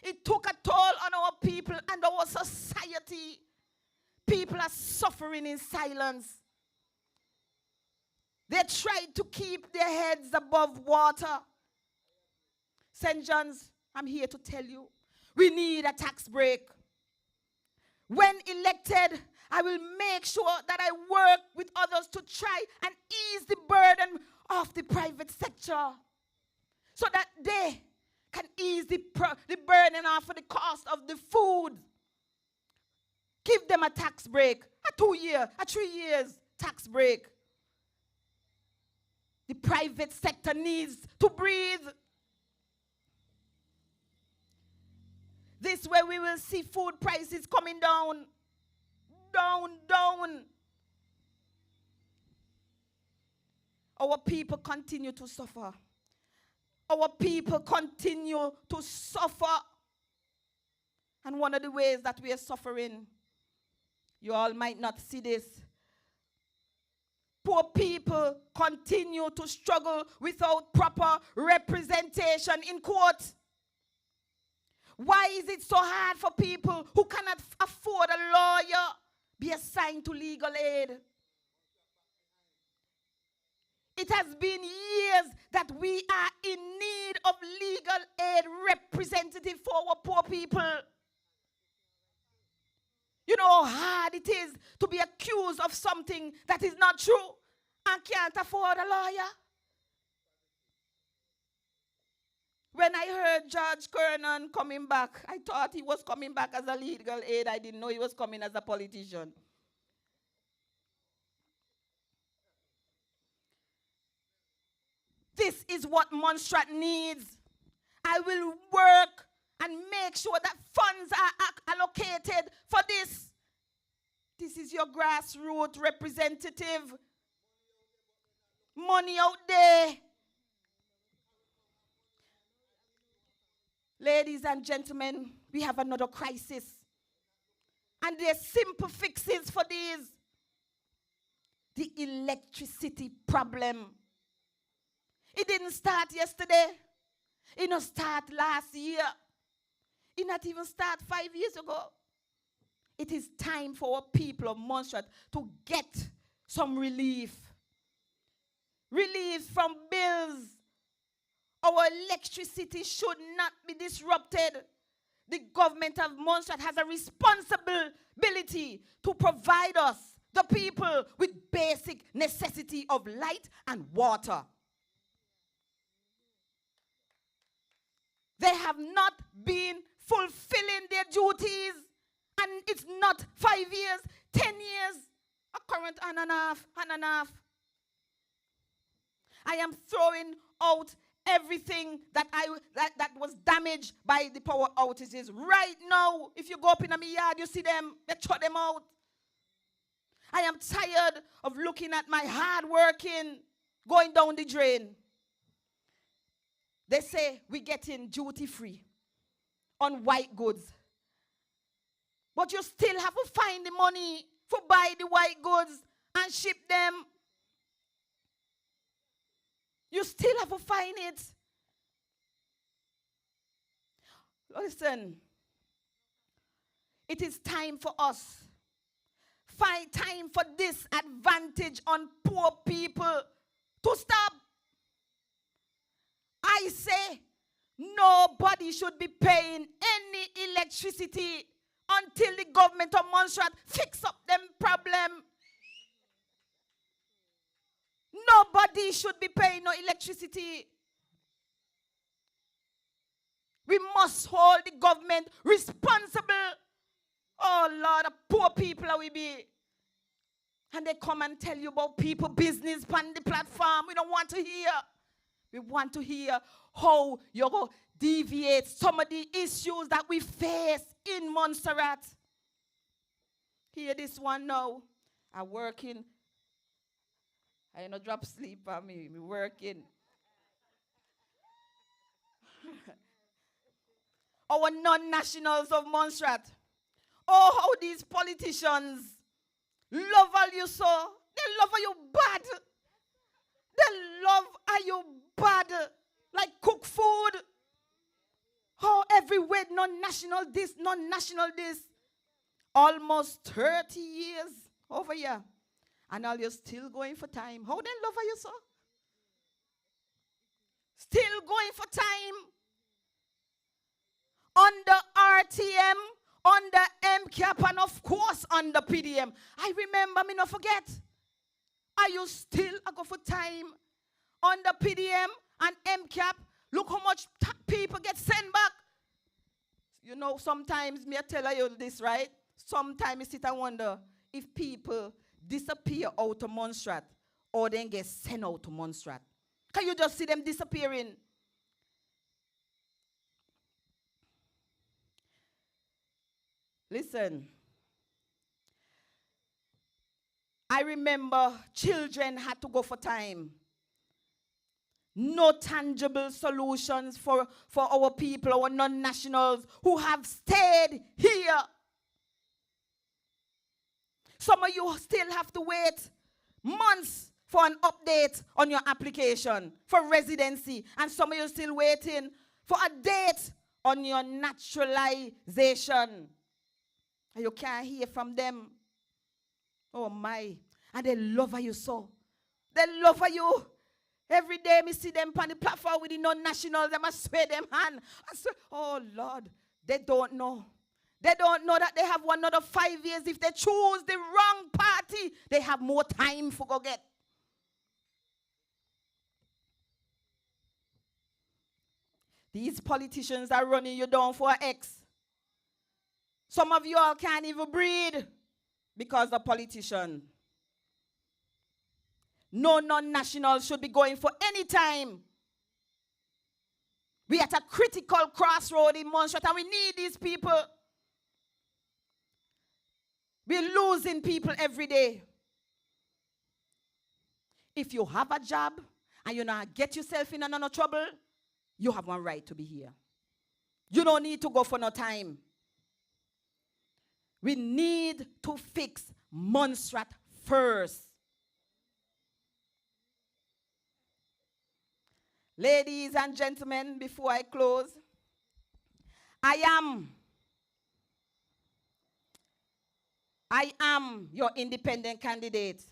It took a toll on our people and our society. People are suffering in silence. They tried to keep their heads above water. St. John's, I'm here to tell you, we need a tax break. When elected, I will make sure that I work with others to try and ease the burden of the private sector, so that they can ease the burden off of the cost of the food. Give them a tax break, a 2-year, a 3 years tax break. The private sector needs to breathe. This way we will see food prices coming down. Down. Our people continue to suffer. Our people continue to suffer. And one of the ways that we are suffering, you all might not see this, poor people continue to struggle without proper representation in court. Why is it so hard for people who cannot afford a lawyer be assigned to legal aid? It has been years that we are in need of legal aid representative for our poor people. You know how hard it is to be accused of something that is not true and can't afford a lawyer. When I heard George Kernan coming back. I thought he was coming back as a legal aid. I didn't know he was coming as a politician. This is what Montserrat needs. I will work and make sure that funds are allocated for this. This is your grassroots representative. Money out there. Ladies and gentlemen, we have another crisis. And there's simple fixes for these. The electricity problem. It didn't start yesterday. It didn't start last year. It did not even start 5 years ago. It is time for our people of Montserrat to get some relief. Relief from bills. Our electricity should not be disrupted. The government of Montserrat has a responsibility to provide us, the people, with basic necessity of light and water. They have not been fulfilling their duties, and it's not 5 years, 10 years, a current and a half. I am throwing out everything that was damaged by the power outages. Right now, if you go up in my yard, you see them, they throw them out. I am tired of looking at my hard working going down the drain. They say we get in duty free on white goods. But you still have to find the money to buy the white goods and ship them. You still have to find it. Listen, it is time for us. Find time for this advantage on poor people to stop. I say nobody should be paying any electricity until the government of Montserrat fix up them problem. Nobody should be paying no electricity. We must hold the government responsible. Oh Lord, the poor people are we be. And they come and tell you about people business on the platform. We don't want to hear. We want to hear how you go deviate some of the issues that we face in Montserrat. Hear this one now. I'm working. I ain't no drop sleep on me. I'm working. Our non-nationals of Montserrat. Oh, how these politicians love all you so. They love how you bad. They love how you bad. Like cook food. Oh, everywhere non-national this, non-national this. Almost 30 years over here. And all you're still going for time. How they love how you so? Still going for time. On the RTM, on the MCAP, and of course on the PDM. I remember, me not forget. Are you still go for time on the PDM and MCAP? Look how much people get sent back. You know, sometimes me I tell you this, right? Sometimes I sit and wonder if people disappear out of Montserrat or then get sent out to Montserrat. Can you just see them disappearing? Listen, I remember children had to go for time. No tangible solutions for our people, our non-nationals who have stayed here. Some of you still have to wait months for an update on your application for residency. And some of you still waiting for a date on your naturalization. And you can't hear from them. Oh my. And they love you so. They love you. Every day me see them on the platform with the non-nationals. They must swear them hand. I say, oh Lord, they don't know. They don't know that they have another 5 years. If they choose the wrong party, they have more time for go get. These politicians are running you down for X. Some of you all can't even breathe because of politicians. No non-national should be going for any time. We are at a critical crossroad in Montserrat and we need these people. We're losing people every day. If you have a job and you not get yourself in another trouble, you have one right to be here. You don't need to go for no time. We need to fix Montserrat first. Ladies and gentlemen, before I close, I am your independent candidate.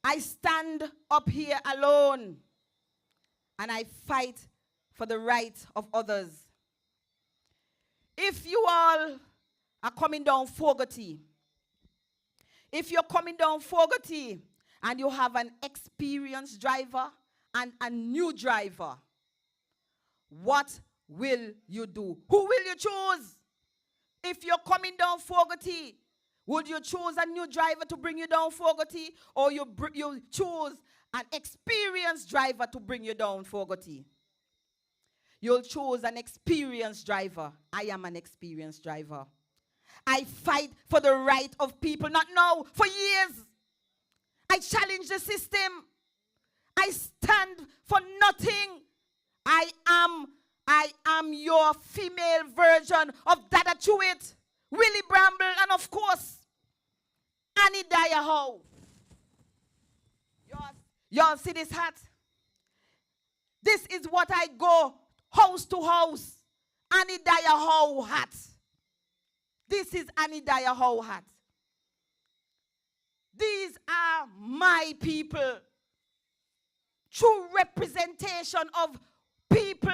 I stand up here alone and I fight for the rights of others. If you all are coming down Fogarty, if you're coming down Fogarty and you have an experienced driver and a new driver, what will you do? Who will you choose? If you're coming down Fogarty, would you choose a new driver to bring you down Fogarty, or you choose an experienced driver to bring you down Fogarty? You'll choose an experienced driver. I am an experienced driver. I fight for the right of people, not now, for years. I challenge the system. I stand for nothing. I am your female version of Dada Chewit, Willie Bramble, and of course, Annie Dyer Howe. Y'all see this hat? This is what I go house to house. Annie Dyer Howe hat. This is Annie Dyer Howe hat. These are my people. True representation of people.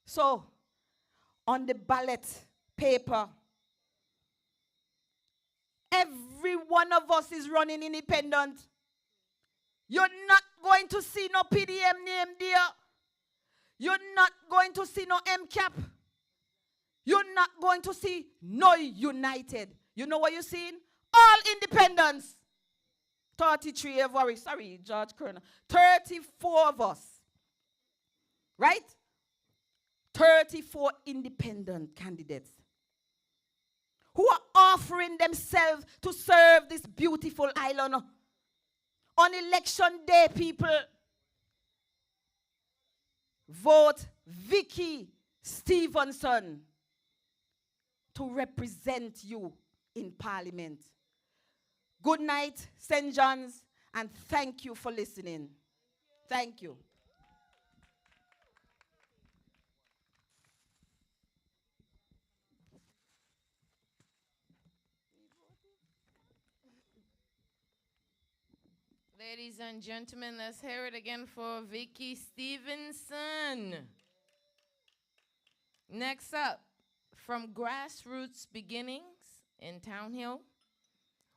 So, on the ballot paper, every one of us is running independent. You're not going to see no PDM name there. You're not going to see no MCAP. You're not going to see no United. You know what you're seeing? All independents. 33 of us. Sorry, George Kerner. 34 of us. Right? 34 independent candidates who are offering themselves to serve this beautiful island. On election day, people, vote Vicky Stevenson to represent you in Parliament. Good night, St. John's, and thank you for listening. Thank you. Ladies and gentlemen, let's hear it again for Vicky Stevenson. Next up, from grassroots beginnings in Town Hill,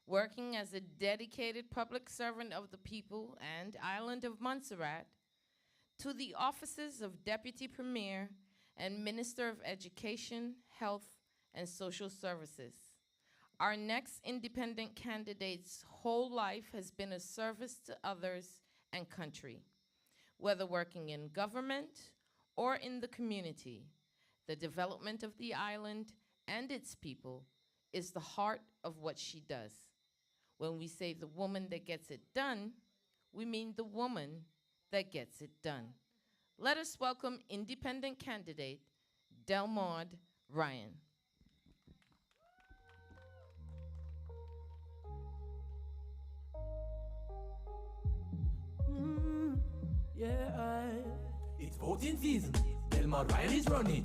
working as a dedicated public servant of the people and island of Montserrat, to the offices of Deputy Premier and Minister of Education, Health, and Social Services. Our next independent candidate's whole life has been a service to others and country. Whether working in government or in the community, the development of the island and its people is the heart of what she does. When we say the woman that gets it done, we mean the woman that gets it done. Let us welcome independent candidate Delmore Ryan. It's voting season. Delmore Ryan is running.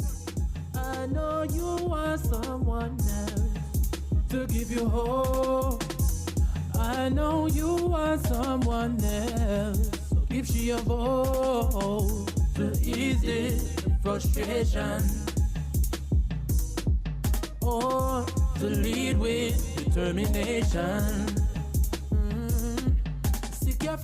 I know you want someone else to give you hope. I know you want someone else, so give she a vote to ease this frustration, or to lead with determination.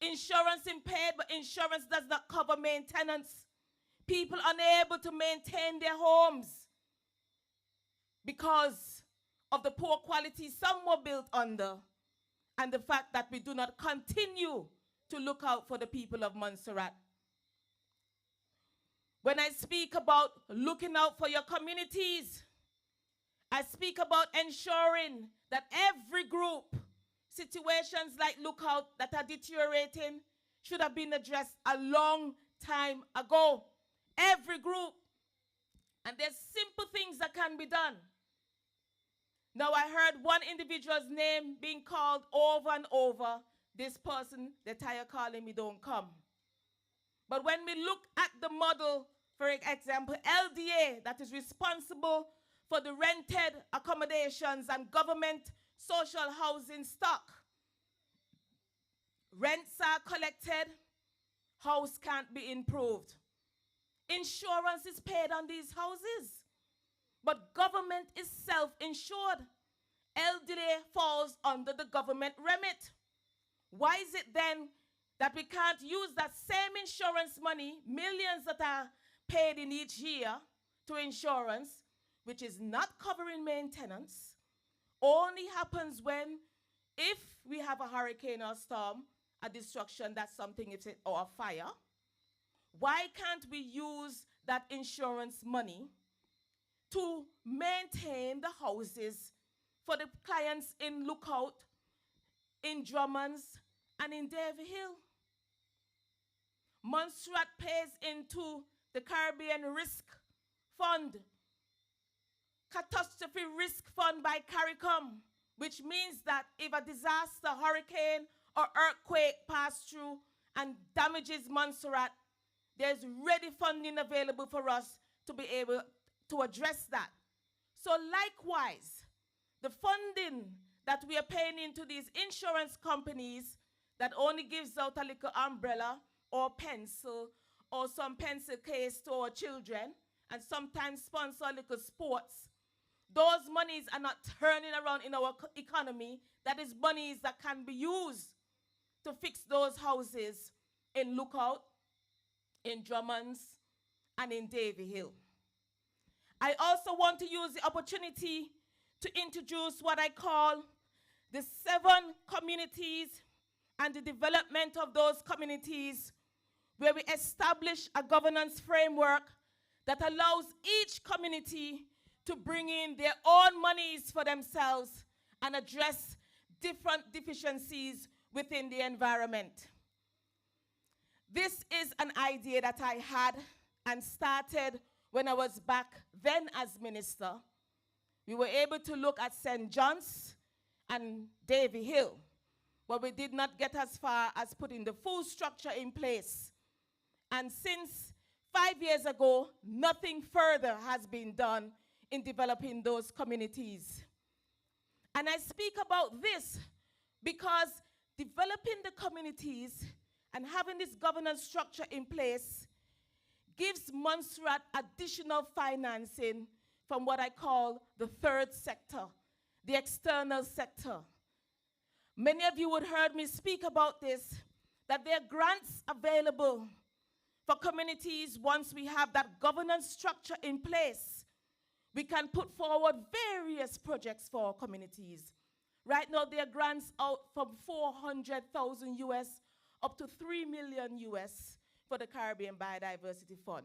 Insurance impaired, but insurance does not cover maintenance. People unable to maintain their homes because of the poor quality some were built under, and the fact that we do not continue to look out for the people of Montserrat. When I speak about looking out for your communities, I speak about ensuring that every group, situations like Lookout that are deteriorating, should have been addressed a long time ago. Every group. And there's simple things that can be done. Now I heard one individual's name being called over and over. This person, they're tired of calling me, don't come. But when we look at the model, for example, LDA, that is responsible for the rented accommodations and government social housing stock. Rents are collected, house can't be improved. Insurance is paid on these houses, but government is self-insured. LDA falls under the government remit. Why is it then that we can't use that same insurance money, millions that are paid in each year to insurance, which is not covering maintenance, only happens when, if we have a hurricane or storm, a destruction, that's something, or a fire. Why can't we use that insurance money to maintain the houses for the clients in Lookout, in Drummonds, and in Davie Hill? Montserrat pays into the Caribbean Risk Fund, Catastrophe Risk Fund by CARICOM, which means that if a disaster, hurricane, or earthquake pass through and damages Montserrat, there's ready funding available for us to be able to address that. So likewise, the funding that we are paying into these insurance companies that only gives out a little umbrella or pencil or some pencil case to our children and sometimes sponsor little sports, those monies are not turning around in our economy. That is monies that can be used to fix those houses in Lookout, in Drummonds, and in Davie Hill. I also want to use the opportunity to introduce what I call the 7 communities and the development of those communities, where we establish a governance framework that allows each community to bring in their own monies for themselves and address different deficiencies within the environment. This is an idea that I had and started when I was back then as minister. We were able to look at St. John's and Davie Hill, but we did not get as far as putting the full structure in place. And since 5 years ago, nothing further has been done in developing those communities. And I speak about this because developing the communities and having this governance structure in place gives Montserrat additional financing from what I call the third sector, the external sector. Many of you would heard me speak about this, that there are grants available for communities. Once we have that governance structure in place, we can put forward various projects for our communities. Right now, there are grants out from 400,000 US up to 3 million US for the Caribbean Biodiversity Fund.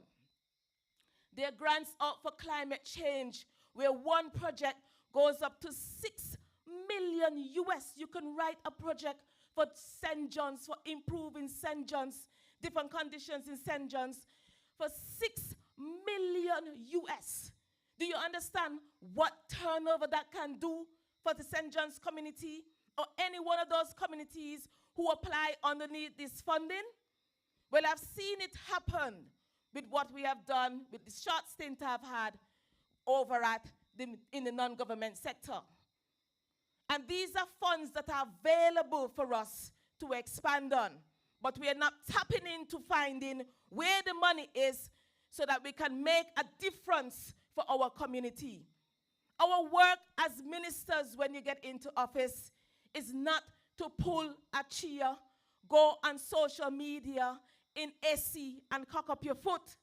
There are grants out for climate change, where one project goes up to 6 million US. You can write a project for St. John's, for improving St. John's, different conditions in St. John's, for 6 million US. Do you understand what turnover that can do for the St. John's community or any one of those communities who apply underneath this funding? Well, I've seen it happen with what we have done with the short stint I've had over in the non-government sector. And these are funds that are available for us to expand on, but we are not tapping into finding where the money is so that we can make a difference for our community. Our work as ministers when you get into office is not to pull a chair, go on social media in AC and cock up your foot.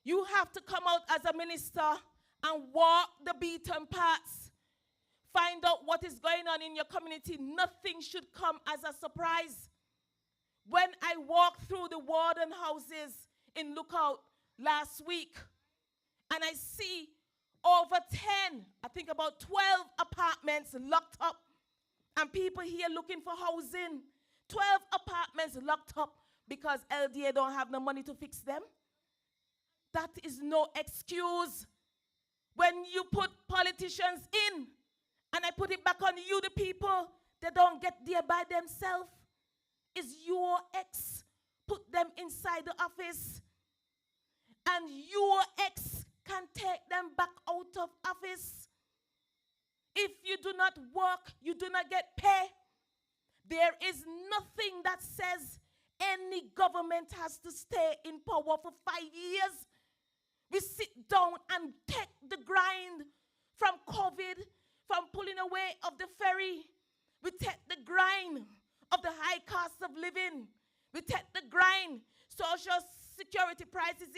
You have to come out as a minister and walk the beaten paths. Find out what is going on in your community. Nothing should come as a surprise. When I walked through the warden houses in Lookout last week, and I see over 10, I think about 12 apartments locked up, and people here looking for housing. 12 apartments locked up because LDA don't have no money to fix them. That is no excuse. When you put politicians in, and I put it back on you, the people, they don't get there by themselves. It's your ex. Put them inside the office. And your ex can take them back out of office. If you do not work, you do not get pay. There is nothing that says any government has to stay in power for 5 years. We sit down and take the grind from COVID, from pulling away of the ferry. We take the grind of the high cost of living. We take the grind, social security prices,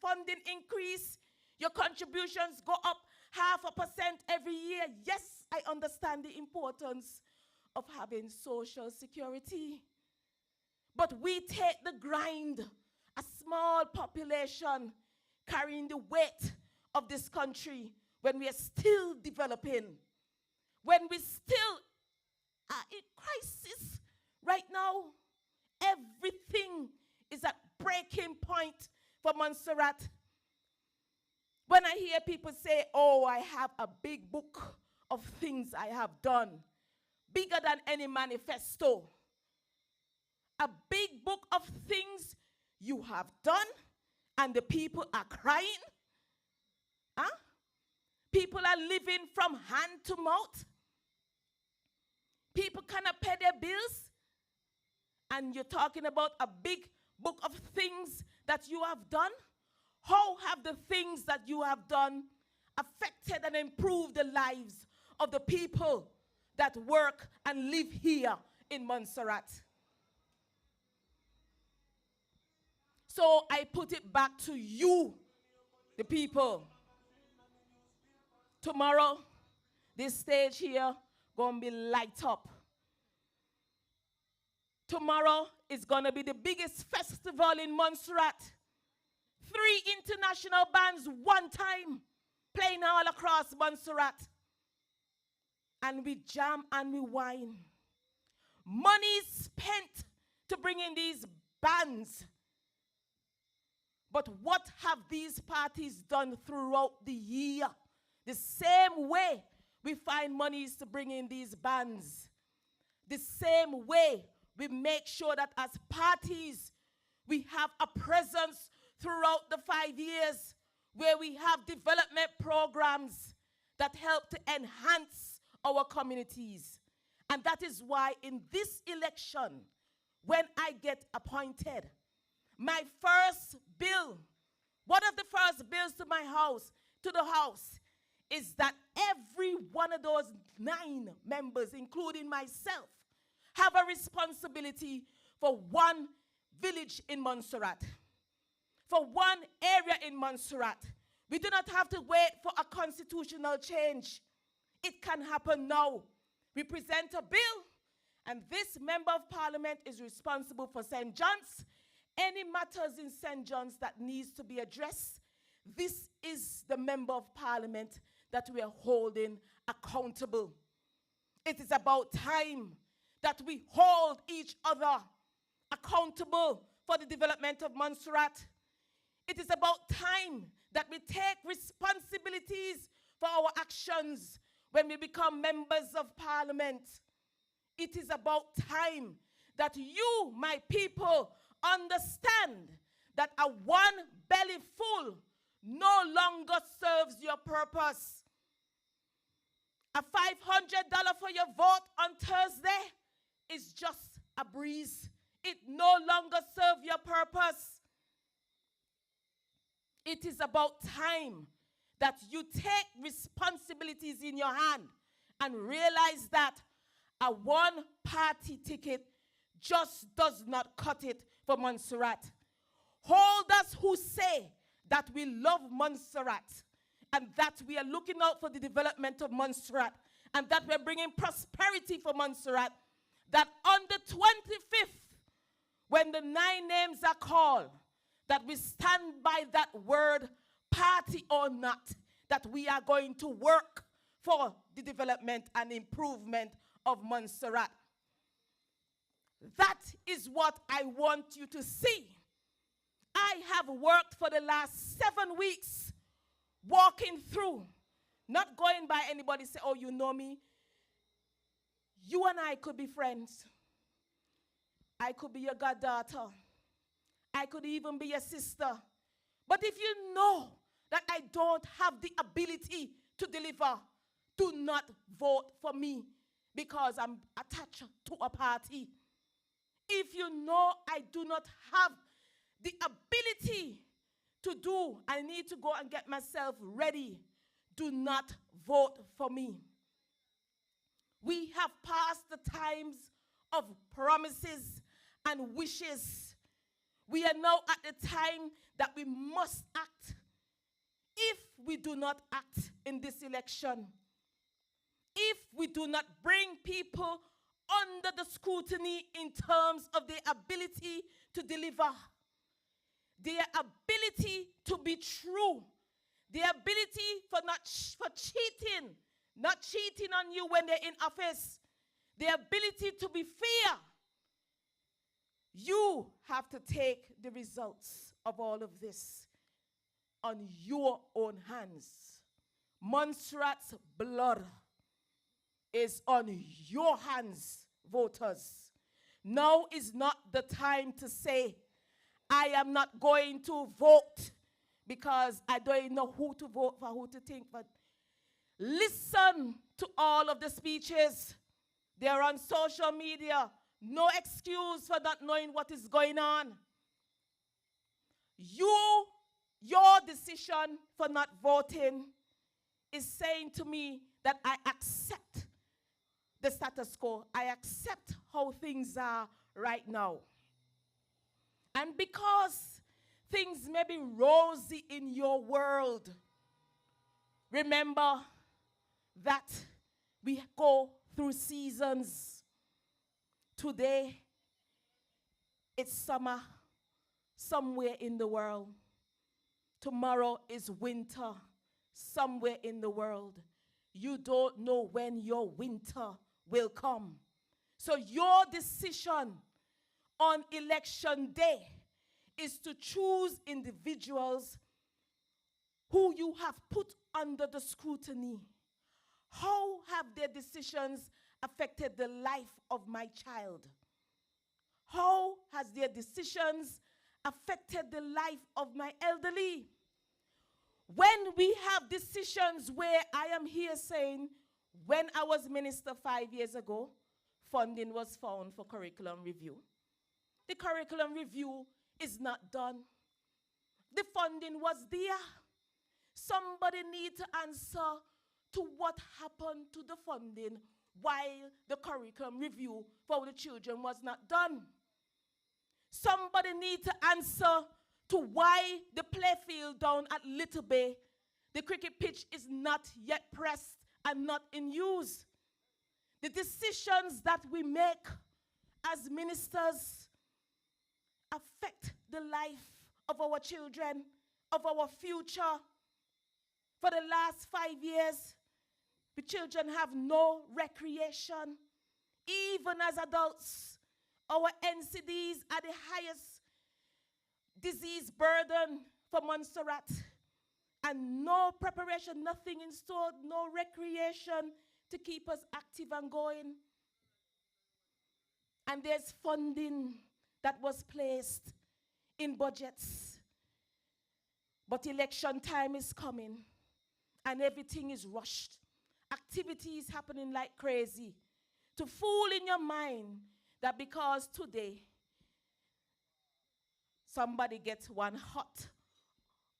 funding increase. Your contributions go up 0.5% every year. Yes, I understand the importance of having social security. But we take the grind, a small population carrying the weight of this country when we are still developing, when we still are in crisis right now. Everything is at breaking point for Montserrat. When I hear people say, oh, I have a big book of things I have done, bigger than any manifesto, a big book of things you have done, and the people are crying. Huh? People are living from hand to mouth. People cannot pay their bills. And you're talking about a big book of things that you have done. How have the things that you have done affected and improved the lives of the people that work and live here in Montserrat? So I put it back to you, the people. Tomorrow, this stage here gonna be light up. Tomorrow is gonna be the biggest festival in Montserrat. 3 international bands one time playing all across Montserrat. And we jam and we wine. Money spent to bring in these bands. But what have these parties done throughout the year? The same way we find monies to bring in these bands. The same way we make sure that as parties, we have a presence throughout the 5 years where we have development programs that help to enhance our communities. And that is why in this election, when I get appointed, my first bill, one of the first bills to my house, to the house, is that every one of those 9 members, including myself, have a responsibility for one village in Montserrat, for one area in Montserrat. We do not have to wait for a constitutional change. It can happen now. We present a bill, and this member of parliament is responsible for St. John's. Any matters in St. John's that needs to be addressed, this is the member of parliament that we are holding accountable. It is about time that we hold each other accountable for the development of Montserrat. It is about time that we take responsibilities for our actions when we become members of parliament. It is about time that you, my people, understand that a one belly full no longer serves your purpose. A $500 for your vote on Thursday is just a breeze. It no longer serves your purpose. It is about time that you take responsibilities in your hand and realize that a one-party ticket just does not cut it for Montserrat. Holders who say that we love Montserrat and that we are looking out for the development of Montserrat and that we're bringing prosperity for Montserrat, that on the 25th, when the 9 names are called, that we stand by that word, party or not, that we are going to work for the development and improvement of Montserrat. That is what I want you to see. I have worked for the last 7 weeks, walking through, not going by anybody say, oh, you know me. You and I could be friends. I could be your goddaughter. I could even be your sister. But if you know that I don't have the ability to deliver, do not vote for me because I'm attached to a party. If you know I do not have the ability to do, I need to go and get myself ready, do not vote for me. We have passed the times of promises and wishes. We are now at the time that we must act. If we do not act in this election, if we do not bring people under the scrutiny in terms of their ability to deliver, their ability to be true, their ability for cheating, not cheating on you when they're in office, their ability to be fair, you have to take the results of all of this on your own hands. Montserrat's blood is on your hands, voters. Now is not the time to say, I am not going to vote because I don't know who to vote for, who to think. But listen to all of the speeches. They're on social media. No excuse for not knowing what is going on. Your decision for not voting is saying to me that I accept the status quo. I accept how things are right now. And because things may be rosy in your world, remember that we go through seasons. Today, it's summer somewhere in the world. Tomorrow is winter somewhere in the world. You don't know when your winter will come. So your decision on election day is to choose individuals who you have put under the scrutiny. How have their decisions affected the life of my child? How has their decisions affected the life of my elderly? When we have decisions where I am here saying, when I was minister 5 years ago, funding was found for curriculum review. The curriculum review is not done. The funding was there. Somebody needs to answer to what happened to the funding while the curriculum review for the children was not done. Somebody needs to answer to why the playfield down at Little Bay, the cricket pitch is not yet pressed and not in use. The decisions that we make as ministers affect the life of our children, of our future. For the last 5 years, the children have no recreation. Even as adults, our NCDs are the highest disease burden for Montserrat. And no preparation, nothing in store, no recreation to keep us active and going. And there's funding that was placed in budgets. But election time is coming and everything is rushed. Activity is happening like crazy. To fool in your mind that because today somebody gets one hut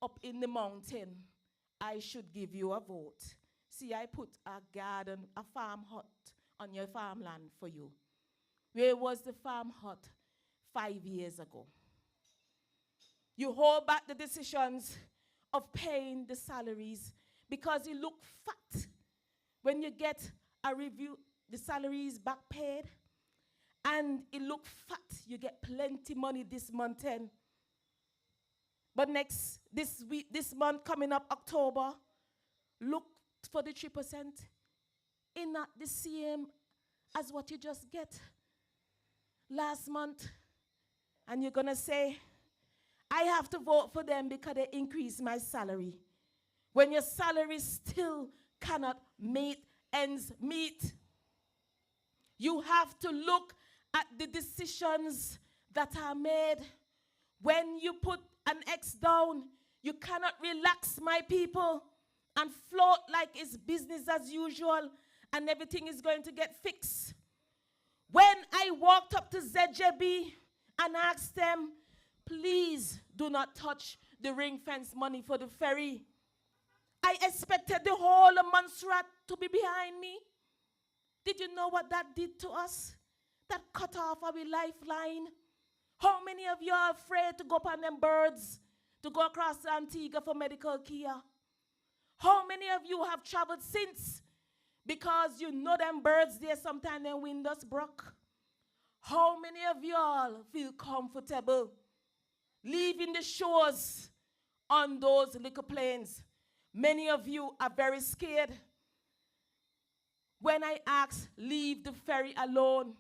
up in the mountain, I should give you a vote. See, I put a garden, a farm hut on your farmland for you. Where was the farm hut 5 years ago? You hold back the decisions of paying the salaries because you look fat when you get a review, the salaries back paid, and it look fat, you get plenty money this month end. But this month coming up, October, look for the 3%. In not the same as what you just get last month. And you're gonna say, I have to vote for them because they increase my salary. When your salary still cannot meet ends meet. You have to look at the decisions that are made. When you put an X down, you cannot relax, my people, and float like it's business as usual and everything is going to get fixed. When I walked up to ZJB and asked them, please do not touch the ring fence money for the ferry, I expected the whole of Montserrat to be behind me. Did you know what that did to us? That cut off our lifeline. How many of you are afraid to go up on them birds, to go across Antigua for medical care? How many of you have traveled since because you know them birds there sometimes their windows broke? How many of you all feel comfortable leaving the shores on those little planes? Many of you are very scared. When I ask, leave the ferry alone,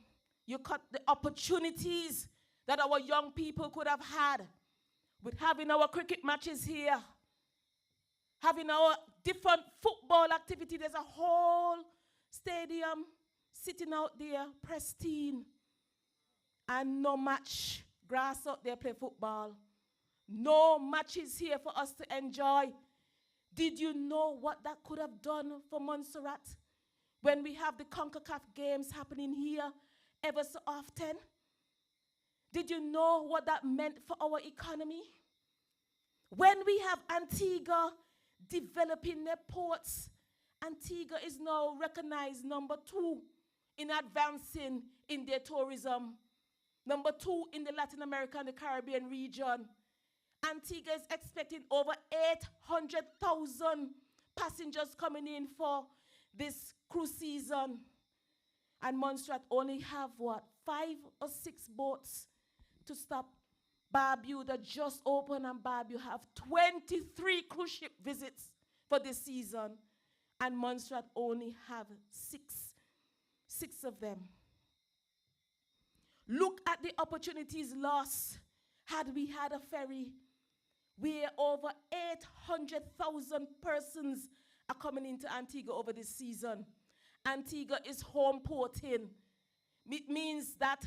you cut the opportunities that our young people could have had with having our cricket matches here, having our different football activity. There's a whole stadium sitting out there, pristine, and no match. Grass out there play football. No matches here for us to enjoy. Did you know what that could have done for Montserrat when we have the CONCACAF games happening here ever so often? Did you know what that meant for our economy? When we have Antigua developing their ports, Antigua is now recognized number 2 in advancing in their tourism, number 2 in the Latin America and the Caribbean region. Antigua is expecting over 800,000 passengers coming in for this cruise season. And Montserrat only have, 5 or 6 boats to stop. Barbuda just opened, and Barbuda have 23 cruise ship visits for this season. And Montserrat only have 6 of them. Look at the opportunities lost had we had a ferry where over 800,000 persons are coming into Antigua over this season. Antigua is home porting. It means that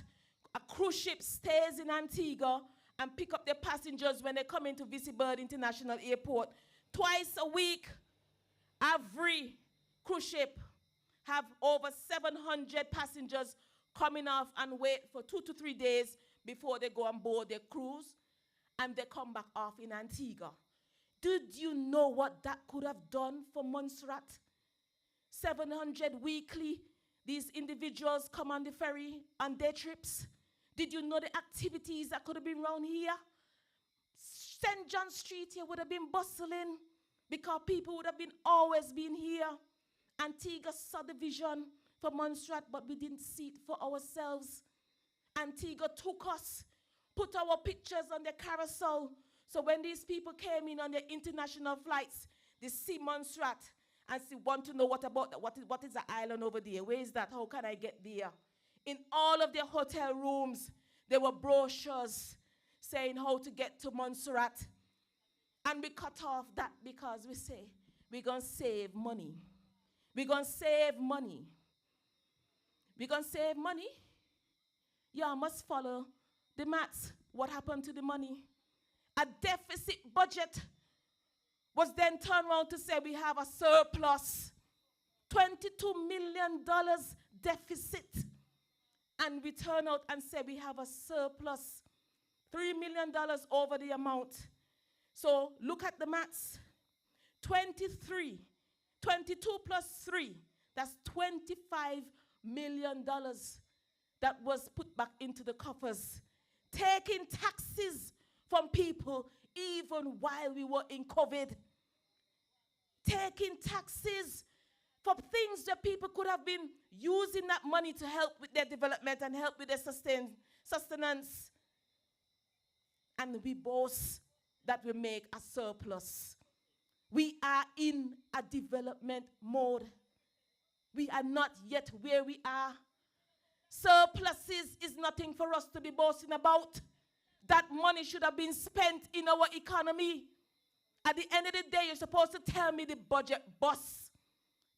a cruise ship stays in Antigua and pick up their passengers when they come into Vicky Bird International Airport. Twice a week, every cruise ship have over 700 passengers coming off and wait for 2 to 3 days before they go on board their cruise, and they come back off in Antigua. Did you know what that could have done for Montserrat? 700 weekly, these individuals come on the ferry on day trips. Did you know the activities that could have been around here? St. John Street here would have been bustling because people would have been always been here. Antigua saw the vision for Montserrat, but we didn't see it for ourselves. Antigua took us, put our pictures on the carousel, so when these people came in on their international flights, they see Montserrat and want to know what about that, what is the island over there? Where is that? How can I get there? In all of their hotel rooms, there were brochures saying how to get to Montserrat. And we cut off that because we say, we're going to save money. We're going to save money. We're going to save money. You must follow the maths. What happened to the money? A deficit budget was then turned around to say we have a surplus. $22 million deficit. And we turn out and say we have a surplus. $3 million over the amount. So look at the maths. 22 plus 3, that's $25 million that was put back into the coffers, taking taxes from people even while we were in COVID, taking taxes for things that people could have been using that money to help with their development and help with their sustenance. And we boast that we make a surplus. We are in a development mode. We are not yet where we are. Surpluses is nothing for us to be boasting about. That money should have been spent in our economy. At the end of the day, you're supposed to tell me the budget bust.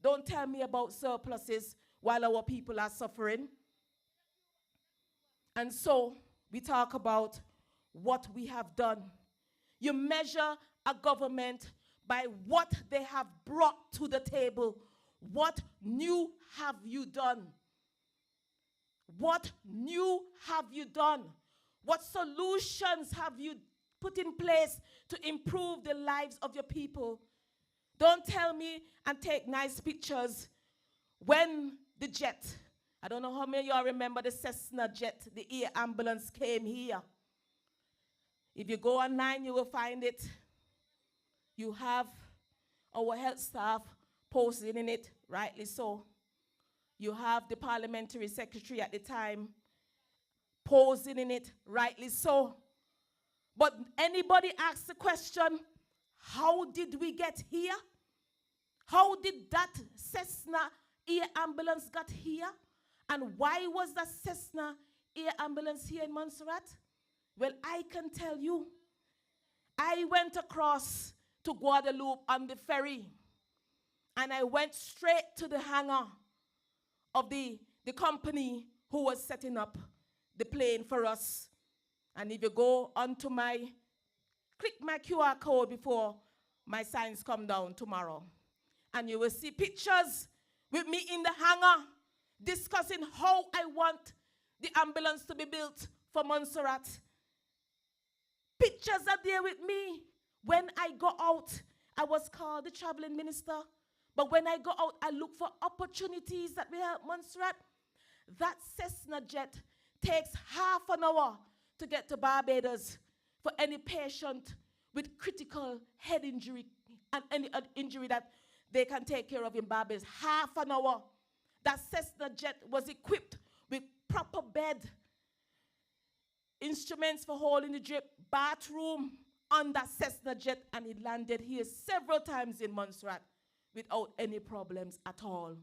Don't tell me about surpluses while our people are suffering. And so we talk about what we have done. You measure a government by what they have brought to the table. What new have you done? What new have you done? What solutions have you put in place to improve the lives of your people? Don't tell me and take nice pictures when the jet, I don't know how many of y'all remember the Cessna jet, the air ambulance came here. If you go online, you will find it. You have our health staff posting in it, rightly so. You have the parliamentary secretary at the time posing in it, rightly so. But anybody asks the question, how did we get here? How did that Cessna air ambulance get here? And why was that Cessna air ambulance here in Montserrat? Well, I can tell you. I went across to Guadeloupe on the ferry, and I went straight to the hangar of the company who was setting up the plane for us. And if you go onto click my QR code before my signs come down tomorrow, and you will see pictures with me in the hangar discussing how I want the ambulance to be built for Montserrat. Pictures are there with me. When I go out, I was called the traveling minister. But when I go out, I look for opportunities that will help Montserrat. That Cessna jet takes half an hour to get to Barbados for any patient with critical head injury and any injury that they can take care of in Barbados. Half an hour. That Cessna jet was equipped with proper bed, instruments for holding the drip, bathroom on that Cessna jet, and it landed here several times in Montserrat without any problems at all.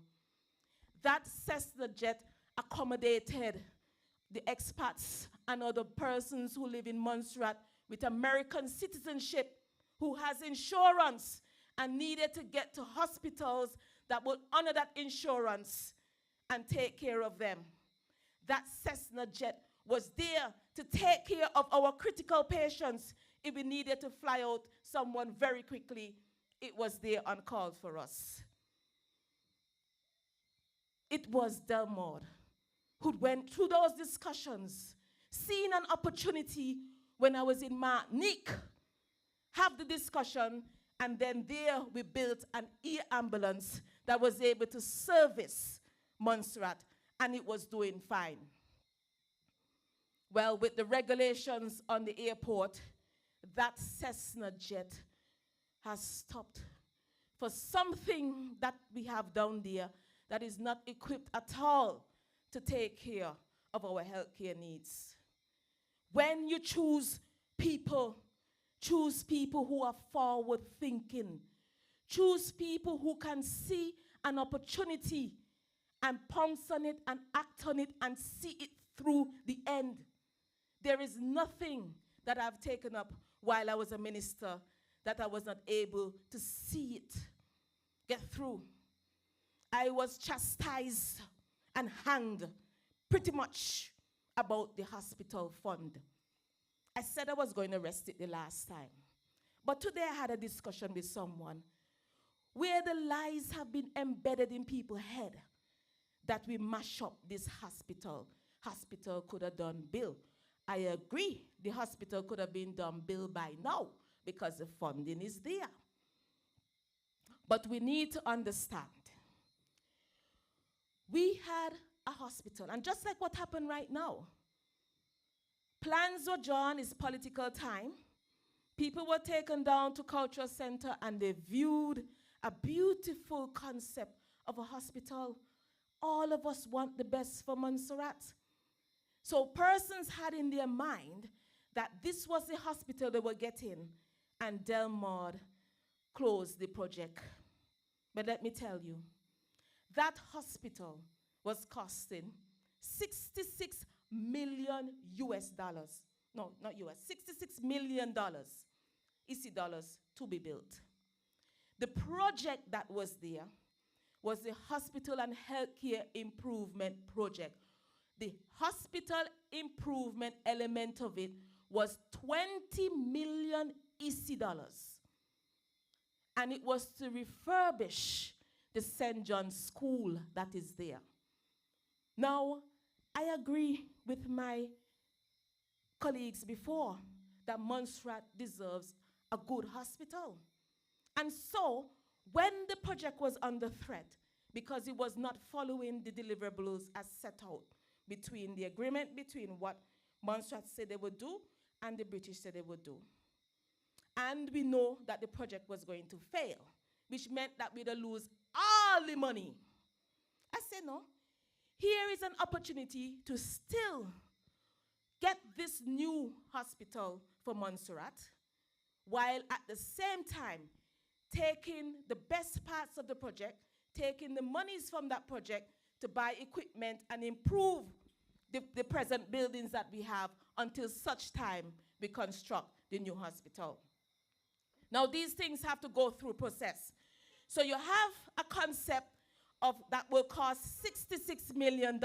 That Cessna jet accommodated the expats and other persons who live in Montserrat with American citizenship who has insurance and needed to get to hospitals that would honor that insurance and take care of them. That Cessna jet was there to take care of our critical patients. If we needed to fly out someone very quickly, it was there on call for us. It was Delmore who went through those discussions, seeing an opportunity when I was in Martinique, have the discussion, and then there we built an air ambulance that was able to service Montserrat, and it was doing fine. Well, with the regulations on the airport, that Cessna jet has stopped for something that we have down there that is not equipped at all to take care of our healthcare needs. When you choose people who are forward thinking, choose people who can see an opportunity and pounce on it and act on it and see it through the end. There is nothing that I've taken up while I was a minister that I was not able to see it get through. I was chastised and hanged pretty much about the hospital fund. I said I was going to rest it the last time. But today I had a discussion with someone where the lies have been embedded in people's head that we mash up this hospital. Hospital could have done bill. I agree, the hospital could have been done bill by now because the funding is there. But we need to understand, we had a hospital. And just like what happened right now, plans were drawn, it's political time. People were taken down to Cultural Center and they viewed a beautiful concept of a hospital. All of us want the best for Montserrat. So persons had in their mind that this was the hospital they were getting, and Delmore closed the project. But let me tell you, that hospital was costing 66 million US dollars. No, not US, $66 million, EC dollars, to be built. The project that was there was the Hospital and Healthcare Improvement Project. The hospital improvement element of it was 20 million EC dollars. And it was to refurbish the St. John's School that is there. Now, I agree with my colleagues before that Montserrat deserves a good hospital. And so, when the project was under threat, because it was not following the deliverables as set out between the agreement between what Montserrat said they would do and the British said they would do. And we know that the project was going to fail, which meant that we'd lose all the money. I said, no, here is an opportunity to still get this new hospital for Montserrat, while at the same time taking the best parts of the project, taking the monies from that project to buy equipment and improve the present buildings that we have until such time we construct the new hospital. Now, these things have to go through process. So you have a concept of that will cost $66 million,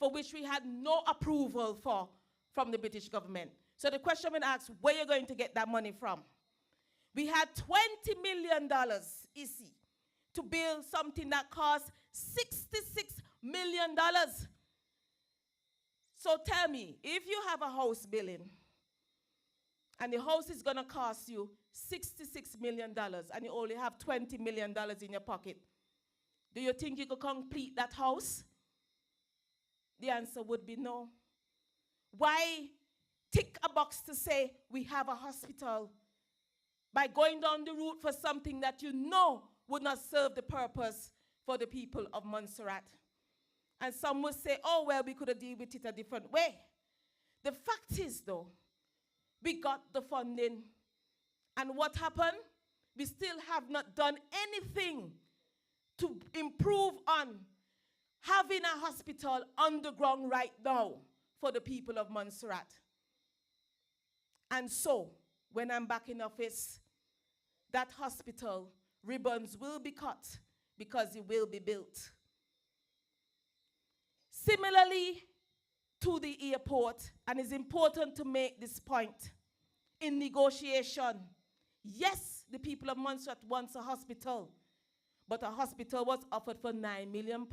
for which we had no approval from the British government. So the question when asked, where are you going to get that money from? We had $20 million, EC, to build something that cost $66 million. So tell me, if you have a house building, and the house is going to cost you $66 million, and you only have $20 million in your pocket, do you think you could complete that house? The answer would be no. Why tick a box to say we have a hospital by going down the route for something that you know would not serve the purpose for the people of Montserrat? And some will say, oh, well, we could have dealt with it a different way. The fact is, though, we got the funding. And what happened? We still have not done anything to improve on having a hospital underground right now for the people of Montserrat. And so, when I'm back in office, that hospital ribbons will be cut because it will be built. Similarly to the airport, and it's important to make this point, in negotiation, yes, the people of Montserrat wants a hospital, but a hospital was offered for £9 million.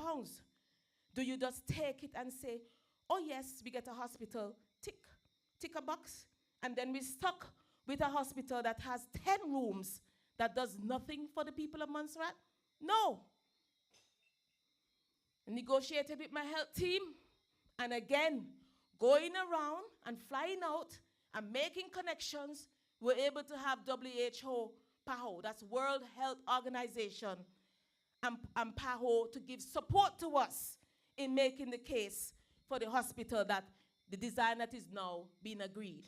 Do you just take it and say, oh yes, we get a hospital, tick a box, and then we're stuck with a hospital that has 10 rooms that does nothing for the people of Montserrat? No. I negotiated with my health team, and again, going around and flying out and making connections, we're able to have WHO, PAHO, that's World Health Organization, and PAHO to give support to us in making the case for the hospital that the design that is now being agreed.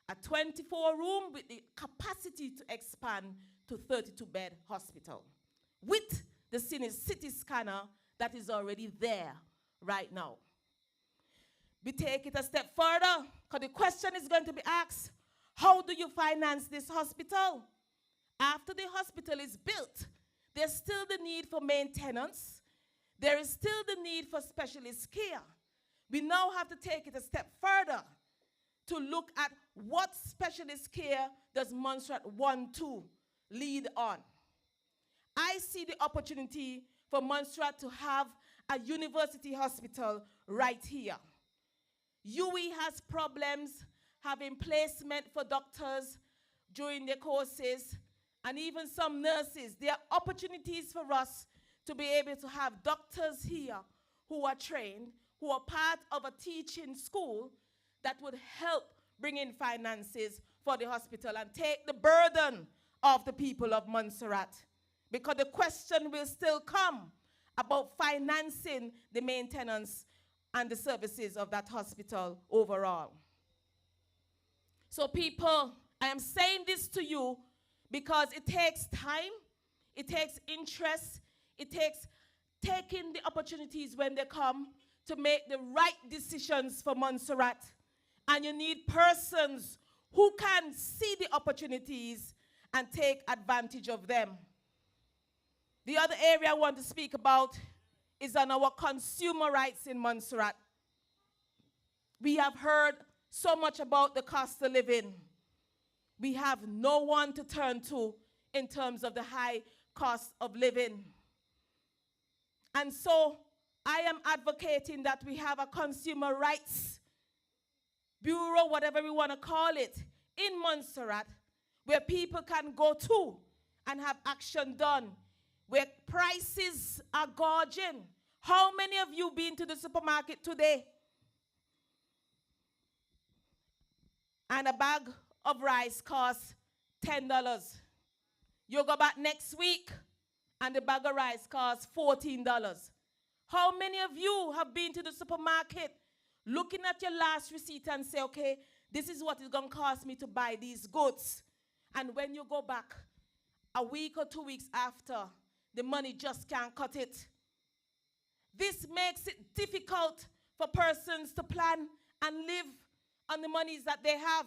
A 24-room with the capacity to expand to 32-bed hospital with the CT scanner that is already there right now. We take it a step further, because the question is going to be asked, how do you finance this hospital? After the hospital is built, there's still the need for maintenance. There is still the need for specialist care. We now have to take it a step further to look at what specialist care does Montserrat want to lead on. I see the opportunity for Montserrat to have a university hospital right here. UWI has problems having placement for doctors during their courses, and even some nurses. There are opportunities for us to be able to have doctors here who are trained, who are part of a teaching school that would help bring in finances for the hospital and take the burden of the people of Montserrat. Because the question will still come about financing the maintenance and the services of that hospital overall. So people, I am saying this to you because it takes time, it takes interest, it takes taking the opportunities when they come to make the right decisions for Montserrat. And you need persons who can see the opportunities and take advantage of them. The other area I want to speak about is on our consumer rights in Montserrat. We have heard so much about the cost of living. We have no one to turn to in terms of the high cost of living. And so I am advocating that we have a consumer rights bureau, whatever we want to call it, in Montserrat, where people can go to and have action done, where prices are gorging. How many of you been to the supermarket today? And a bag of rice costs $10. You go back next week, and the bag of rice costs $14. How many of you have been to the supermarket looking at your last receipt and say, okay, this is what it's going to cost me to buy these goods? And when you go back a week or 2 weeks after, the money just can't cut it. This makes it difficult for persons to plan and live on the monies that they have.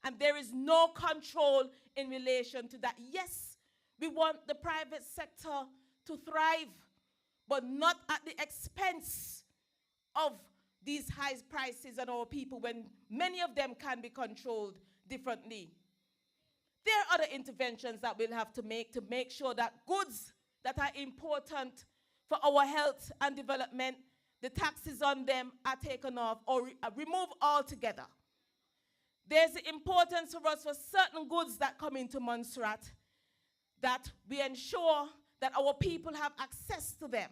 And there is no control in relation to that. Yes, we want the private sector to thrive, but not at the expense of these high prices on our people when many of them can be controlled differently. There are other interventions that we'll have to make sure that goods that are important for our health and development, the taxes on them are taken off or removed altogether. There's the importance for us for certain goods that come into Montserrat that we ensure that our people have access to them.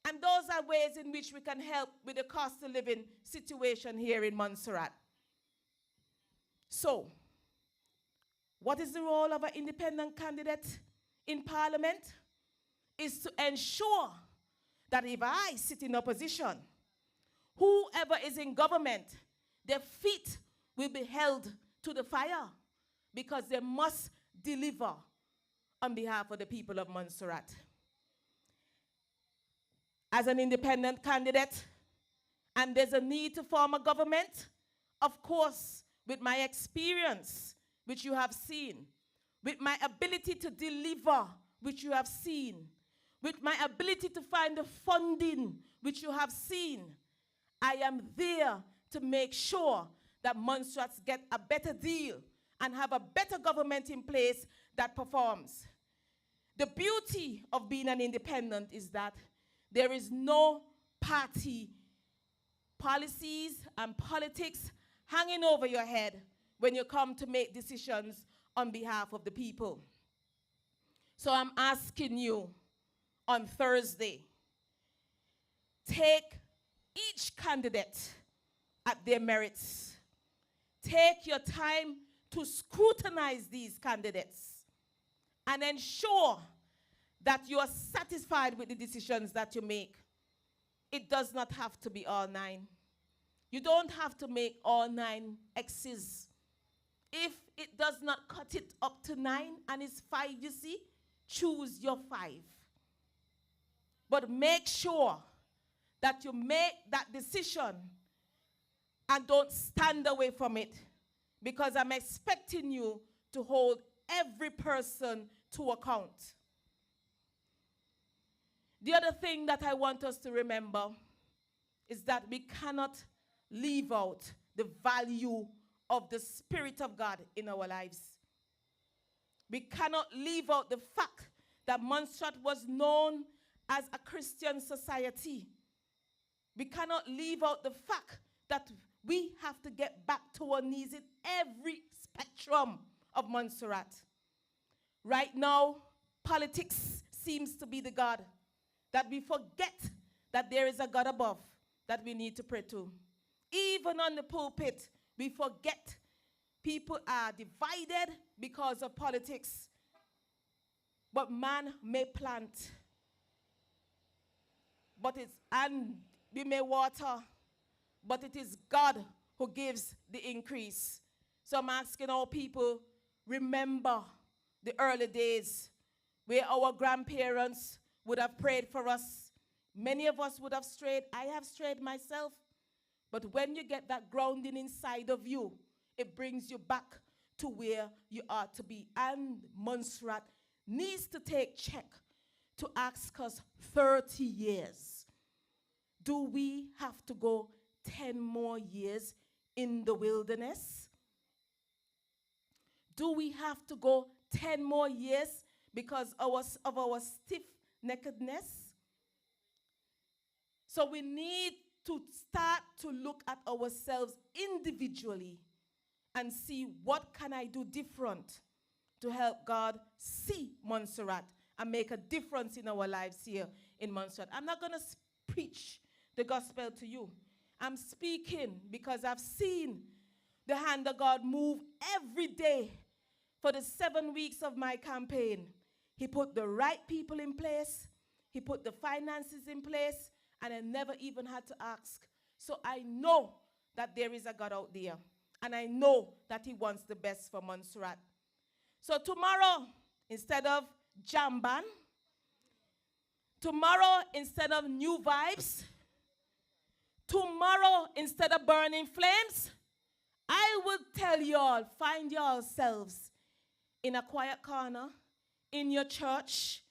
And those are ways in which we can help with the cost of living situation here in Montserrat. So, what is the role of an independent candidate in Parliament? Is to ensure that if I sit in opposition, whoever is in government, their feet will be held to the fire because they must deliver on behalf of the people of Montserrat. As an independent candidate, and there's a need to form a government, of course, with my experience, which you have seen, with my ability to deliver, which you have seen, with my ability to find the funding, which you have seen, I am there to make sure that Montserrats get a better deal and have a better government in place that performs. The beauty of being an independent is that there is no party policies and politics hanging over your head when you come to make decisions on behalf of the people. So I'm asking you on Thursday, take each candidate at their merits. Take your time to scrutinize these candidates and ensure that you are satisfied with the decisions that you make. It does not have to be all 9. You don't have to make all 9 X's. If it does not cut it up to 9 and it's 5, you see, choose your 5. But make sure that you make that decision and don't stand away from it, because I'm expecting you to hold every person to account. The other thing that I want us to remember is that we cannot leave out the value of the Spirit of God in our lives. We cannot leave out the fact that Montserrat was known as a Christian society. We cannot leave out the fact that we have to get back to our knees in every spectrum of Montserrat. Right now, politics seems to be the God, that we forget that there is a God above that we need to pray to. Even on the pulpit, we forget people are divided because of politics. But man may plant, and we may water, but it is God who gives the increase. So I'm asking all people, remember the early days where our grandparents would have prayed for us. Many of us would have strayed. I have strayed myself. But when you get that grounding inside of you, it brings you back to where you are to be. And Montserrat needs to take check to ask us 30 years. Do we have to go 10 more years in the wilderness? Do we have to go 10 more years because of our stiff-neckedness? So we need to start to look at ourselves individually and see what can I do different to help God see Montserrat and make a difference in our lives here in Montserrat. I'm not going to preach the gospel to you. I'm speaking because I've seen the hand of God move every day for the 7 weeks of my campaign. He put the right people in place. He put the finances in place, and I never even had to ask. So I know that there is a God out there, and I know that he wants the best for Montserrat. So tomorrow, instead of Jamban, tomorrow, instead of new vibes, tomorrow, instead of burning flames, I will tell y'all, find yourselves in a quiet corner in your church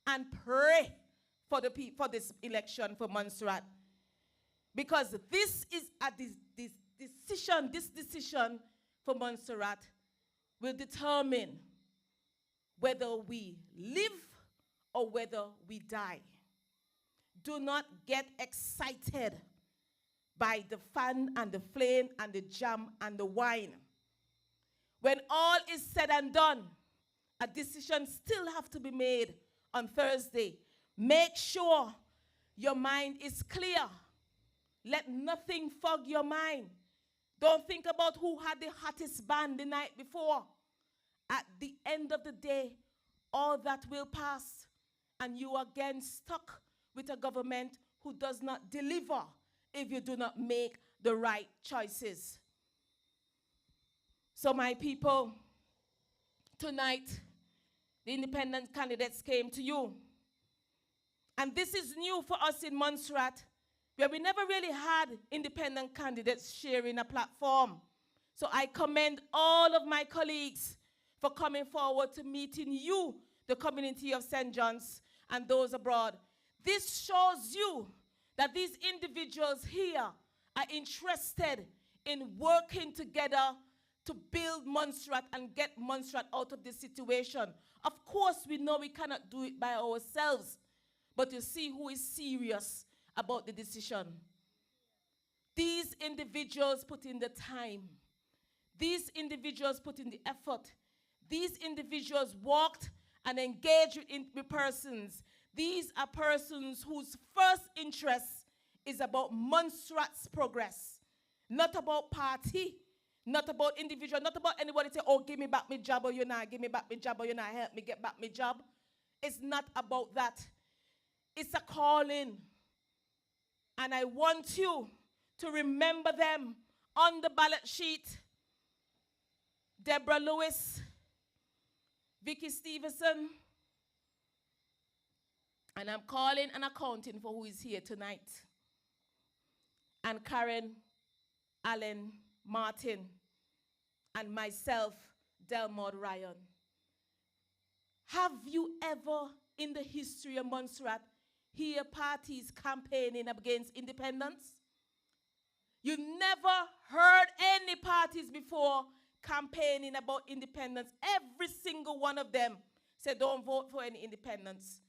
and pray for this election for Montserrat. Because this is this decision for Montserrat will determine whether we live or whether we die. Do not get excited by the fun and the flame and the jam and the wine. When all is said and done, a decision still have to be made on Thursday. Make sure your mind is clear. Let nothing fog your mind. Don't think about who had the hottest band the night before. At the end of the day, all that will pass, and you are again stuck with a government who does not deliver if you do not make the right choices. So my people, tonight, the independent candidates came to you. And this is new for us in Montserrat, where we never really had independent candidates sharing a platform. So I commend all of my colleagues for coming forward to meeting you, the community of St. John's, and those abroad. This shows you that these individuals here are interested in working together to build Montserrat and get Montserrat out of this situation. Of course, we know we cannot do it by ourselves, but you see who is serious about the decision. These individuals put in the time. These individuals put in the effort. These individuals walked and engaged with persons. These are persons whose first interest is about Montserrat's progress, not about party, not about individual, not about anybody say, oh, give me back my job or you not, give me back my job or you not, help me get back my job. It's not about that. It's a calling. And I want you to remember them on the ballot sheet. Deborah Lewis, Vicky Stevenson, and I'm calling and accounting for who is here tonight. And Karen, Allen, Martin, and myself, Delmore Ryan. Have you ever in the history of Montserrat hear parties campaigning against independence? You never heard any parties before campaigning about independence. Every single one of them said don't vote for any independence.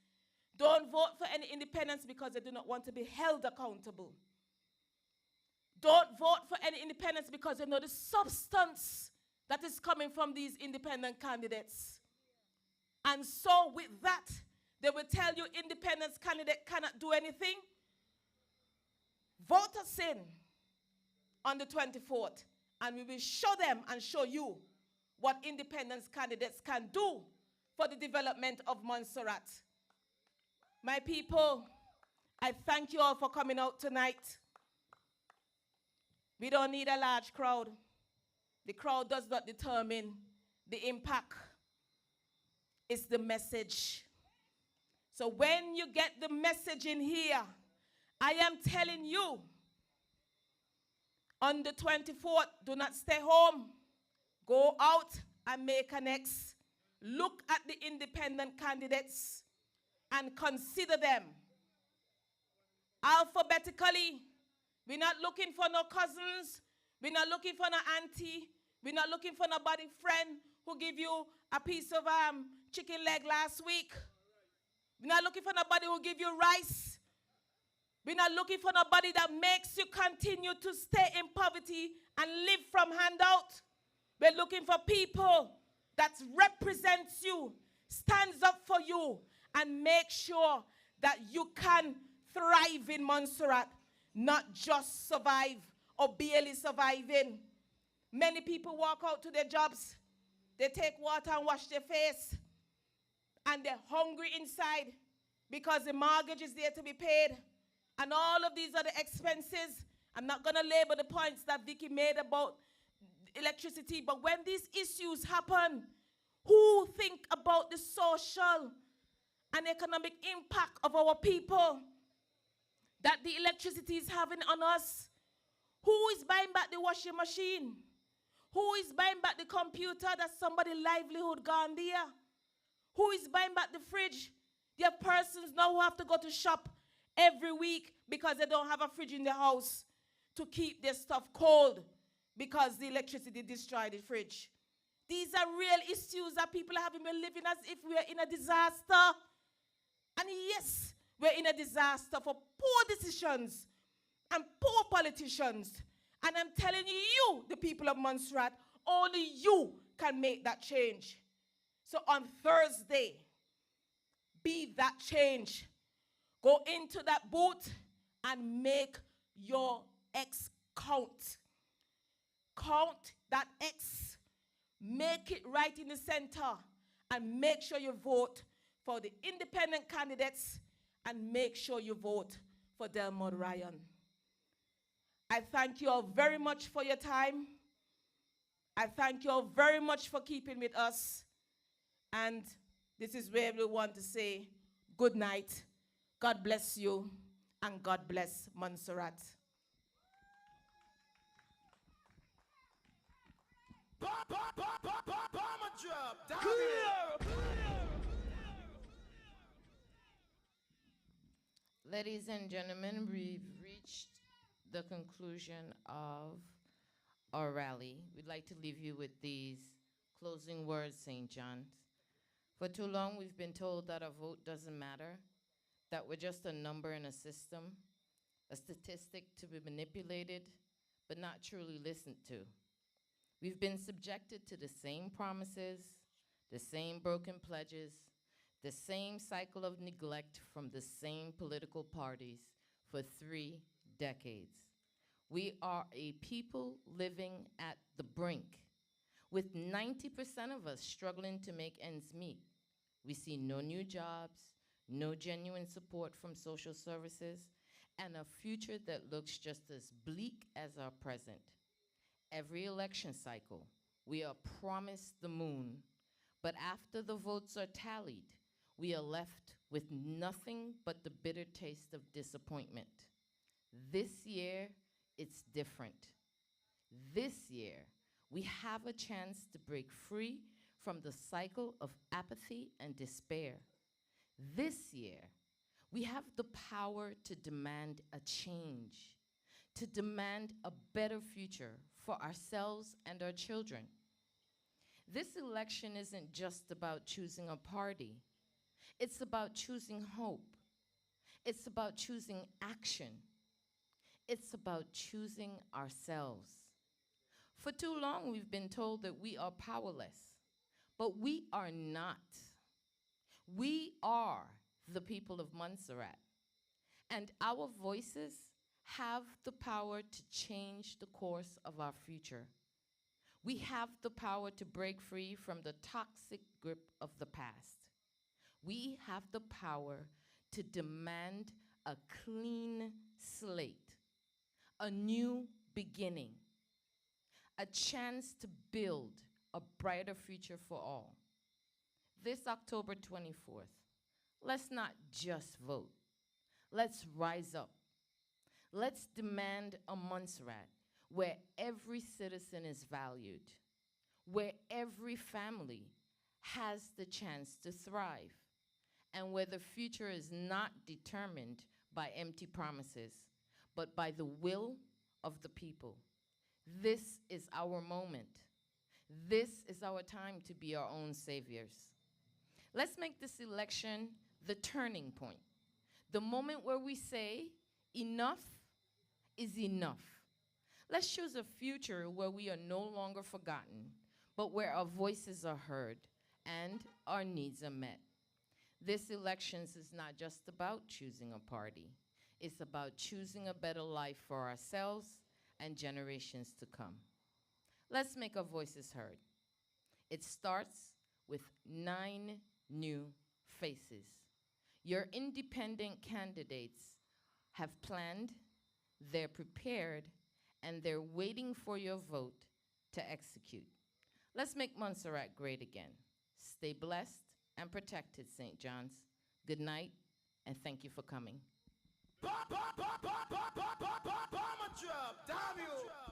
Don't vote for any independence because they do not want to be held accountable. Don't vote for any independence because they know the substance that is coming from these independent candidates. And so with that, they will tell you independence candidate cannot do anything. Vote us in on the 24th, and we will show them and show you what independence candidates can do for the development of Montserrat. My people, I thank you all for coming out tonight. We don't need a large crowd. The crowd does not determine the impact. It's the message. So when you get the message in here, I am telling you, on the 24th, do not stay home. Go out and make an X. Look at the independent candidates and consider them alphabetically. We're not looking for no cousins. We're not looking for no auntie. We're not looking for nobody friend who give you a piece of chicken leg last week. We're not looking for nobody who give you rice. We're not looking for nobody that makes you continue to stay in poverty and live from handout. We're looking for people that represents you, stands up for you, and make sure that you can thrive in Montserrat, not just survive or barely surviving. Many people walk out to their jobs, they take water and wash their face, and they're hungry inside because the mortgage is there to be paid, and all of these other expenses. I'm not going to label the points that Vicky made about electricity, but when these issues happen, who think about the social and economic impact of our people that the electricity is having on us? Who is buying back the washing machine? Who is buying back the computer that somebody's livelihood gone there? Who is buying back the fridge? There are persons now who have to go to shop every week because they don't have a fridge in their house to keep their stuff cold because the electricity destroyed the fridge. These are real issues that people are having. We're living as if we are in a disaster. And yes, we're in a disaster for poor decisions and poor politicians. And I'm telling you, the people of Montserrat, only you can make that change. So on Thursday, be that change. Go into that booth and make your X count. Count that X. Make it right in the center and make sure you vote for the independent candidates and make sure you vote for Delmore Ryan. I thank you all very much for your time. I thank you all very much for keeping with us. And this is where we want to say good night. God bless you and God bless Montserrat. Ladies and gentlemen, we've reached the conclusion of our rally. We'd like to leave you with these closing words, St. John's. For too long, we've been told that a vote doesn't matter, that we're just a number in a system, a statistic to be manipulated, but not truly listened to. We've been subjected to the same promises, the same broken pledges, the same cycle of neglect from the same political parties for 3 decades. We are a people living at the brink, with 90% of us struggling to make ends meet. We see no new jobs, no genuine support from social services, and a future that looks just as bleak as our present. Every election cycle, we are promised the moon, but after the votes are tallied, we are left with nothing but the bitter taste of disappointment. This year, it's different. This year, we have a chance to break free from the cycle of apathy and despair. This year, we have the power to demand a change, to demand a better future for ourselves and our children. This election isn't just about choosing a party. It's about choosing hope. It's about choosing action. It's about choosing ourselves. For too long, we've been told that we are powerless, but we are not. We are the people of Montserrat, and our voices have the power to change the course of our future. We have the power to break free from the toxic grip of the past. We have the power to demand a clean slate, a new beginning, a chance to build a brighter future for all. This October 24th, let's not just vote. Let's rise up. Let's demand a Montserrat where every citizen is valued, where every family has the chance to thrive, and where the future is not determined by empty promises, but by the will of the people. This is our moment. This is our time to be our own saviors. Let's make this election the turning point, the moment where we say, enough is enough. Let's choose a future where we are no longer forgotten, but where our voices are heard and our needs are met. This election is not just about choosing a party. It's about choosing a better life for ourselves and generations to come. Let's make our voices heard. It starts with 9 new faces. Your independent candidates have planned, they're prepared, and they're waiting for your vote to execute. Let's make Montserrat great again. Stay blessed and protected, St. John's. Good night, and thank you for coming. Bomber drop, damn you!